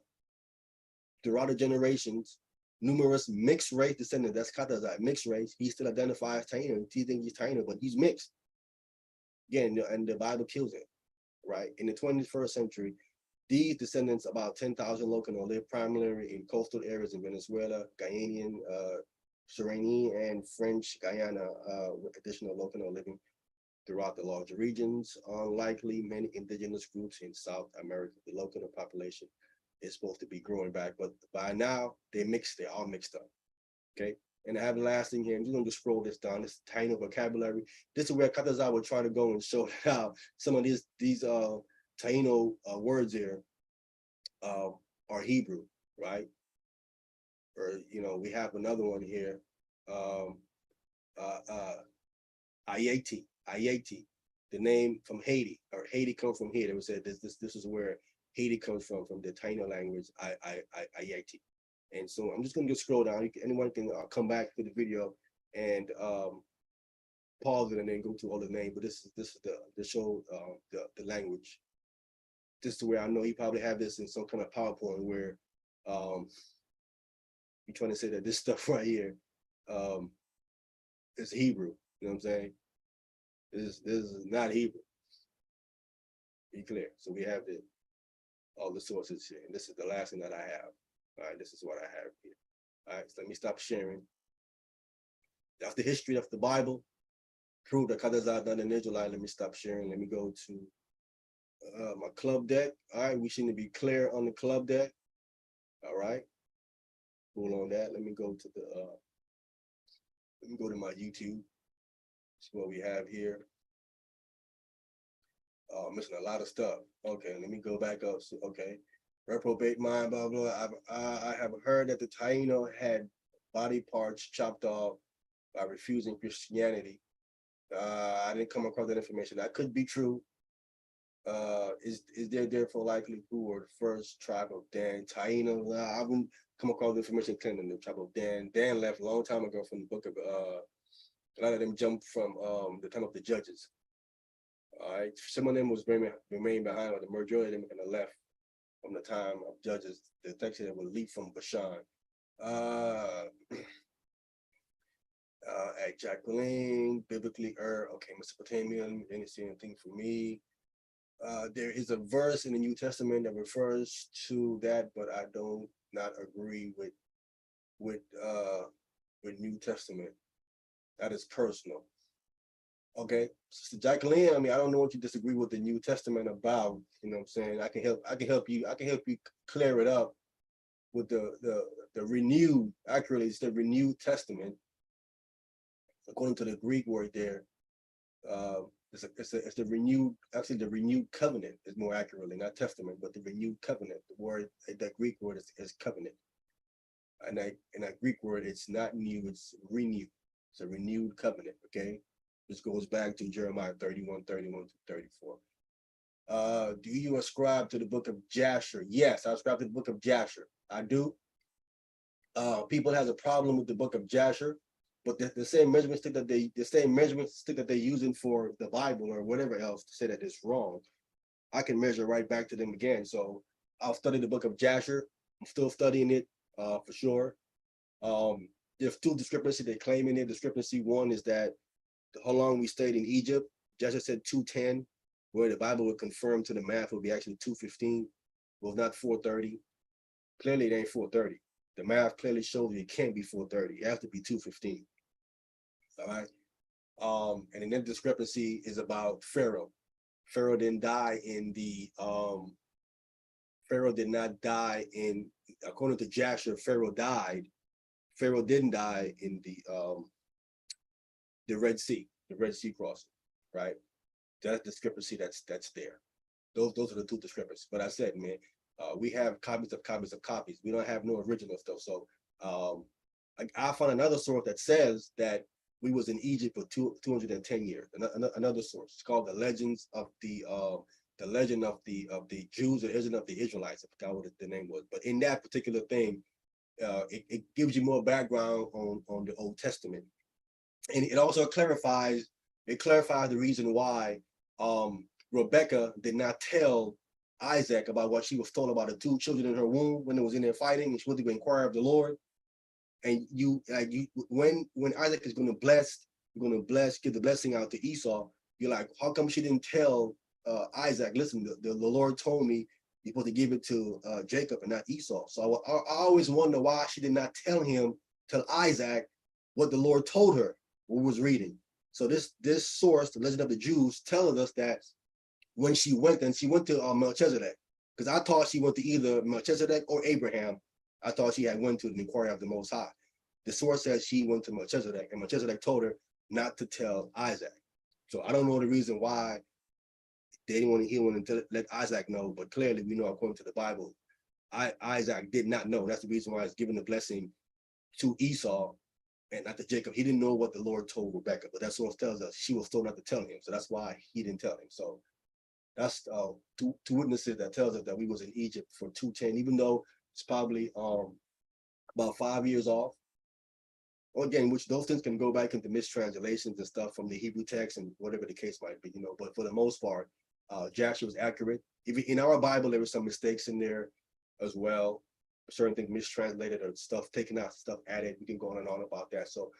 Throughout the generations, numerous mixed race descendants, that's chaataza, mixed race, he still identifies Taino. He thinks he's Taino, but he's mixed. Again, and the Bible kills him, right? In the 21st century, these descendants, about 10,000 Locano, live primarily in coastal areas in Venezuela, Guyanian, Suriname, and French Guyana, with additional Locano living throughout the larger regions. Unlikely many indigenous groups in South America, the Locano population is supposed to be growing back, but by now they're all mixed up. Okay. And I have the last thing here. I'm just going to scroll this down. This tiny vocabulary. This is where chaataza will try to go and show how some of these Taino words here are Hebrew, right? Or we have another one here, ayeti. the name from Haiti, or Haiti comes from here. They would say this is where Haiti comes from the Taino language, Ayeti. And so I'm just gonna just scroll down. Anyone can come back to the video and pause it and then go to all the names. But this is the show the language. This is where I know he probably have this in some kind of PowerPoint where you're trying to say that this stuff right here is Hebrew. You know what I'm saying? This is not Hebrew. Be clear. So we have all the sources here, and this is the last thing that I have. All right, this is what I have here. All right, so let me stop sharing. That's the history of the Bible. Prove that chaataza done in Israelite. Let me stop sharing. Let me go to my club deck. All right, we should be clear on the club deck. All right, cool on that. Let me go to my YouTube. This is what we have here. Missing a lot of stuff. Okay, let me go back up. So, okay, reprobate mind, blah blah. I have heard that the Taino had body parts chopped off by refusing Christianity. I didn't come across that information. That could be true. Is there therefore likely who were the first tribe of Dan? Taino. I haven't come across the information claiming the tribe of Dan. Dan left a long time ago from the book of. A lot of them jumped from the time of the judges. All right, some of them was remain behind, but the majority of them kind of left from the time of judges. The section that would leap from Bashan. At Jacqueline, biblically, okay, Mesopotamia, didn't see anything for me. There is a verse in the New Testament that refers to that, but I do not agree with New Testament. That is personal. Okay, Sister Jacqueline, I mean, I don't know what you disagree with the New Testament about. You know what I'm saying? I can help you clear it up with the renewed, accurately, it's the renewed testament. According to the Greek word there, it's the renewed, actually the renewed covenant is more accurately, not testament, but the renewed covenant. The word, that Greek word is covenant. And that Greek word, it's not new, it's renewed. It's a renewed covenant, okay? This goes back to Jeremiah 31 to 34. Do you ascribe to the book of Jasher? Yes, I ascribe to the book of Jasher. I do. People has a problem with the book of Jasher, but the same measurement stick that they're using for the Bible or whatever else to say that it's wrong, I can measure right back to them again. So I'll study the book of Jasher. I'm still studying it for sure. There's two discrepancies they claim in it. Discrepancy one is that how long we stayed in Egypt. Jasher said 210, where the Bible would confirm to the math would be actually 215. Well, not 430. Clearly it ain't 430. The math clearly shows you it can't be 430. It has to be 215. All right. And another discrepancy is about Pharaoh. Pharaoh didn't die in the Pharaoh did not die in, according to Jasher, Pharaoh died. Pharaoh didn't die in the Red Sea crossing, right? That's discrepancy that's there. Those are the two discrepancies. But I said, man, we have copies of copies. We don't have no original stuff. So I found another source that says that we was in Egypt for 210 years. Another source. It's called the Legends of the Legend of the Jews, the Legend of the Israelites. I forgot what the name was. But in that particular thing, it gives you more background on the Old Testament. And it also clarifies the reason why Rebecca did not tell Isaac about what she was told about the two children in her womb when it was in there fighting, and she wanted to inquire of the Lord. And when Isaac is going to give the blessing out to Esau, you're like, how come she didn't tell Isaac? Listen, the Lord told me you're supposed to give it to Jacob and not Esau. So I always wonder why she did not tell Isaac what the Lord told her. We was reading. So this source, the Legend of the Jews, telling us that when she went to Melchizedek, because I thought she went to either Melchizedek or Abraham. I thought she had went to the inquiry of the Most High. The source says she went to Melchizedek, and Melchizedek told her not to tell Isaac. So I don't know the reason why they didn't want to let Isaac know, but clearly we know according to the Bible, Isaac did not know. That's the reason why it's given the blessing to Esau and after Jacob, he didn't know what the Lord told Rebecca, but that's what tells us she was told not to tell him. So that's why he didn't tell him. So that's two witnesses that tells us that we was in Egypt for 210, even though it's probably about 5 years off. Again, which those things can go back into mistranslations and stuff from the Hebrew text and whatever the case might be, but for the most part, Joshua was accurate. Even in our Bible, there were some mistakes in there as well. Certain things mistranslated or stuff taken out, stuff added. We can go on and on about that. So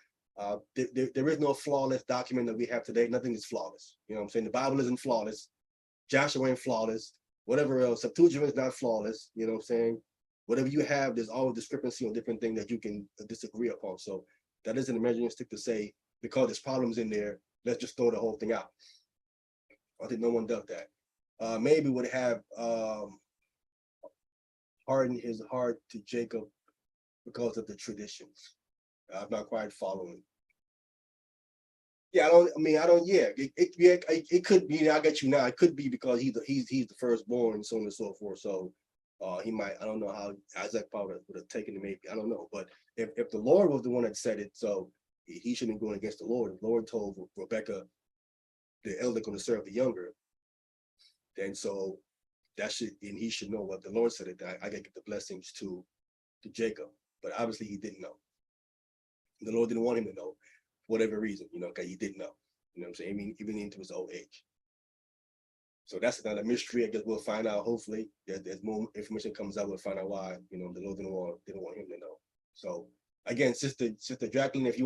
there is no flawless document that we have today. Nothing is flawless. You know what I'm saying? The Bible isn't flawless. Joshua ain't flawless. Whatever else, Septuagint is not flawless. You know what I'm saying? Whatever you have, there's always discrepancy on different things that you can disagree upon. So that isn't a measuring stick to say, because there's problems in there, let's just throw the whole thing out. I think no one does that. Maybe would have hardened his heart to Jacob because of the traditions. I'm not quite following. Yeah, it could be, I get you now. It could be because he's the firstborn, so on and so forth. So he might, I don't know how Isaac probably would have taken it, maybe, I don't know. But if the Lord was the one that said it, so he shouldn't be going against the Lord. The Lord told Rebecca, the elder going to serve the younger. Then so that should, and he should know what the Lord said, that I can give the blessings to Jacob. But obviously he didn't know. The Lord didn't want him to know, for whatever reason, because he didn't know. You know what I'm saying? I mean, even into his old age. So that's another mystery. I guess we'll find out. Hopefully, there's more information comes out. We'll find out why. The Lord didn't want him to know. So again, Sister Jacqueline, if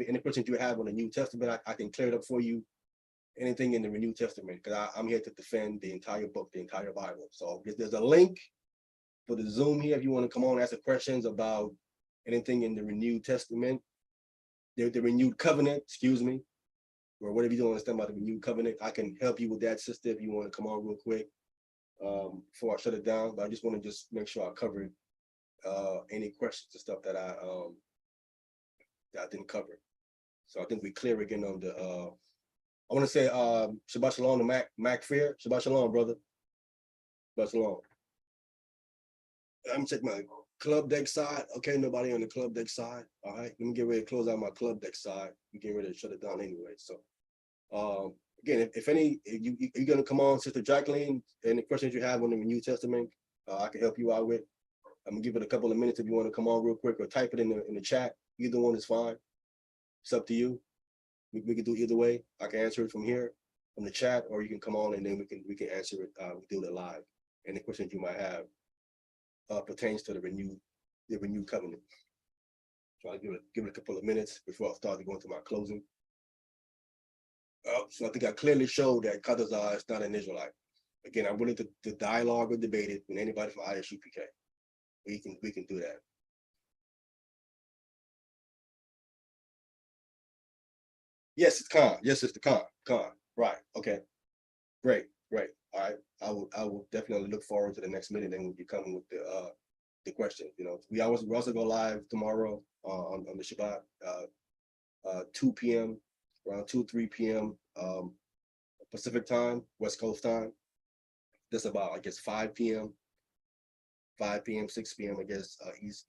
any questions you have on the New Testament, I can clear it up for you. Anything in the New Testament, because I'm here to defend the entire book, the entire Bible. So there's a link for the Zoom here if you want to come on and ask questions about anything in the Renewed Testament, the Renewed Covenant, excuse me, or whatever you don't understand about the Renewed Covenant. I can help you with that, sister, if you want to come on real quick before I shut it down. But I just want to make sure I covered any questions and stuff that I didn't cover. So I think we clear again on the I want to say Shabbat Shalom to Mac Fair. Shabbat Shalom, brother. Shabbat Shalom. I'm check my club deck side. Okay, nobody on the club deck side. All right, let me get ready to close out my club deck side. We're getting ready to shut it down anyway. So again, if you're gonna come on, Sister Jacqueline, any questions you have on the New Testament, I can help you out with. I'm gonna give it a couple of minutes if you want to come on real quick, or type it in the chat. Either one is fine. It's up to you. We can do either way. I can answer it from here, from the chat, or you can come on and then we can answer it. We do it live. Any questions you might have pertains to the renewed covenant. So I'll give it a couple of minutes before I start to go into my closing. So I think I clearly showed that chaataza is not an Israelite. Again, I'm willing to dialogue or debate it with anybody from ISUPK. We can do that. Yes, it's Khan. Yes, it's the Khan. Right. Okay. Great. All right. I will definitely look forward to the next meeting, and we'll be coming with the question. We also go live tomorrow on the Shabbat, 2 p.m. around 3 p.m. Pacific time, West Coast time. That's about, I guess, 5 p.m., 6 p.m. I guess,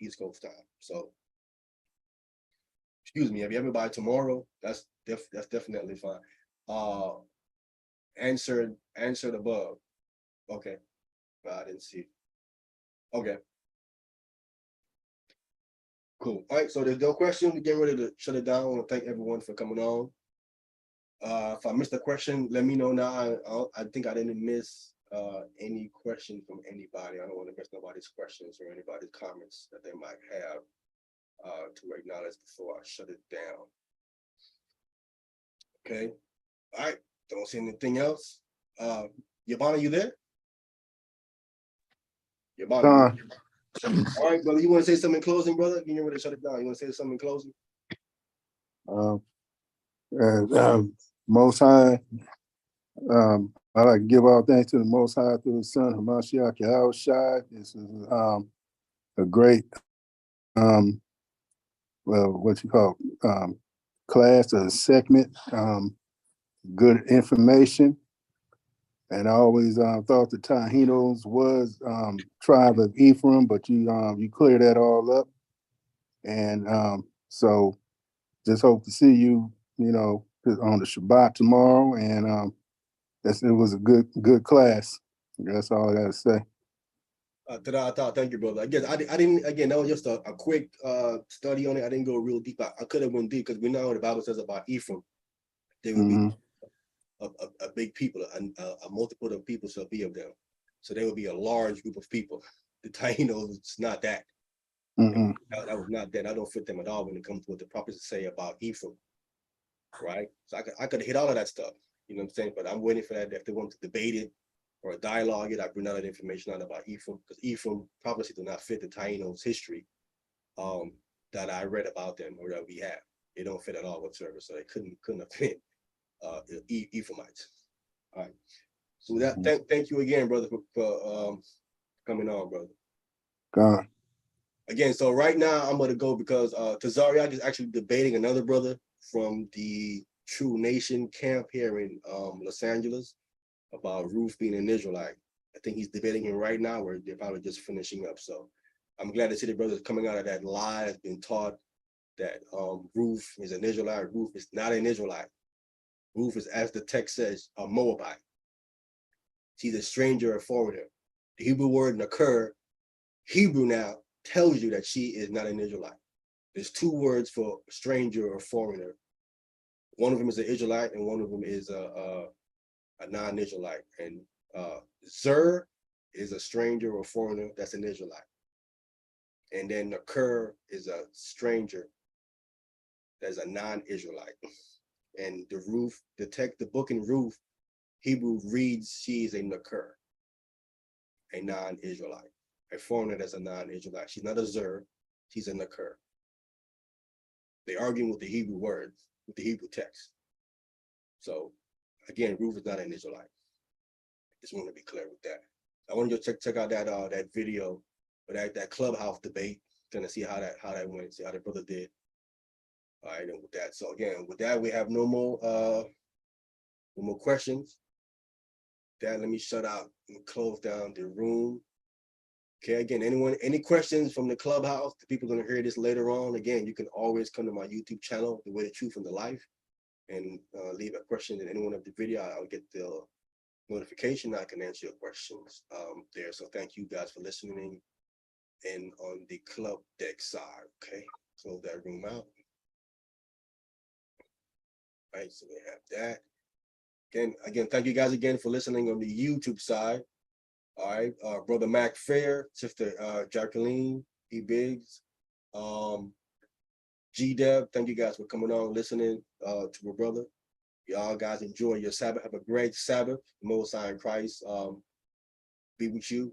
East Coast time. So, excuse me, if you ever by tomorrow, that's definitely fine. Answered above. Okay. I didn't see it. Okay. Cool. All right, so there's no question. We're getting ready to shut it down. I want to thank everyone for coming on. If I missed a question, let me know now. I think I didn't miss any question from anybody. I don't want to miss nobody's questions or anybody's comments that they might have to acknowledge before I shut it down. Okay. All right. Don't see anything else. Yabana, you there? Yabana. All right, brother. You want to say something in closing, brother? You ready to shut it down? You want to say something in closing? Most High, I like to give all thanks to the Most High through His Son, Hamashiach Yahushua. This is a great, class or segment, good information. And I always thought the Tahinos was tribe of Ephraim, but you clear that all up. And so just hope to see you, you know, on the Shabbat tomorrow. And it was a good class. That's all I gotta say. Thank you, brother. Again, I didn't. Again, that was just a quick study on it. I didn't go real deep. I could have went deep because we know what the Bible says about Ephraim. There will be a big people, a multiple of people shall be of them. So there will be a large group of people. The Taínos, it's not that. That was not that. I don't fit them at all when it comes to what the prophets say about Ephraim, right? So I could hit all of that stuff. You know what I'm saying? But I'm waiting for that. If they want to debate it or a dialogue it, I bring out that information out about Ephraim, because Ephraim prophecy do not fit the Taínos history that I read about them or that we have. They don't fit at all whatsoever. So they couldn't have fit Ephraimites. All right. So with that, thank you again, brother, for coming on, brother. God. Again, so right now I'm gonna go because Tazariak is actually debating another brother from the True Nation camp here in Los Angeles about Ruth being an Israelite. I think he's debating him right now, where they're probably just finishing up. So I'm glad to see the brothers coming out of that lie has been taught that Ruth is an Israelite. Ruth is not an Israelite. Ruth is, as the text says, a Moabite. She's a stranger, a foreigner. The Hebrew word nakir, Hebrew now tells you that she is not an Israelite. There's two words for stranger or foreigner. One of them is an Israelite and one of them is a non-Israelite. And Zer is a stranger or foreigner, that's an Israelite. And then nakir is a stranger, that's a non-Israelite. And the book in Ruth, Hebrew reads she is a nakir, a non-Israelite. A foreigner that's a non-Israelite. She's not a Zer, she's a nakir. They arguing with the Hebrew words, with the Hebrew text. So again, Ruth is not an Israelite. Just want to be clear with that. I want you to check out that video or that clubhouse debate, kind of see how that went, see how the brother did. All right, and with that, so again, with that, we have no more questions. Let me shut out and close down the room. Okay, again, any questions from the clubhouse? The people are gonna hear this later on. Again, you can always come to my YouTube channel, The Way, the Truth, and the Life, and leave a question in any one of the video. I'll get the notification. I can answer your questions there. So thank you guys for listening. And on the club deck side, okay, close that room out. All right, so we have that. Again, thank you guys again for listening on the YouTube side. All right, brother Mac Fair, sister Jacqueline E. Biggs, G Deb, thank you guys for coming on, listening to my brother. Y'all guys enjoy your Sabbath. Have a great Sabbath. Most High in Christ be with you.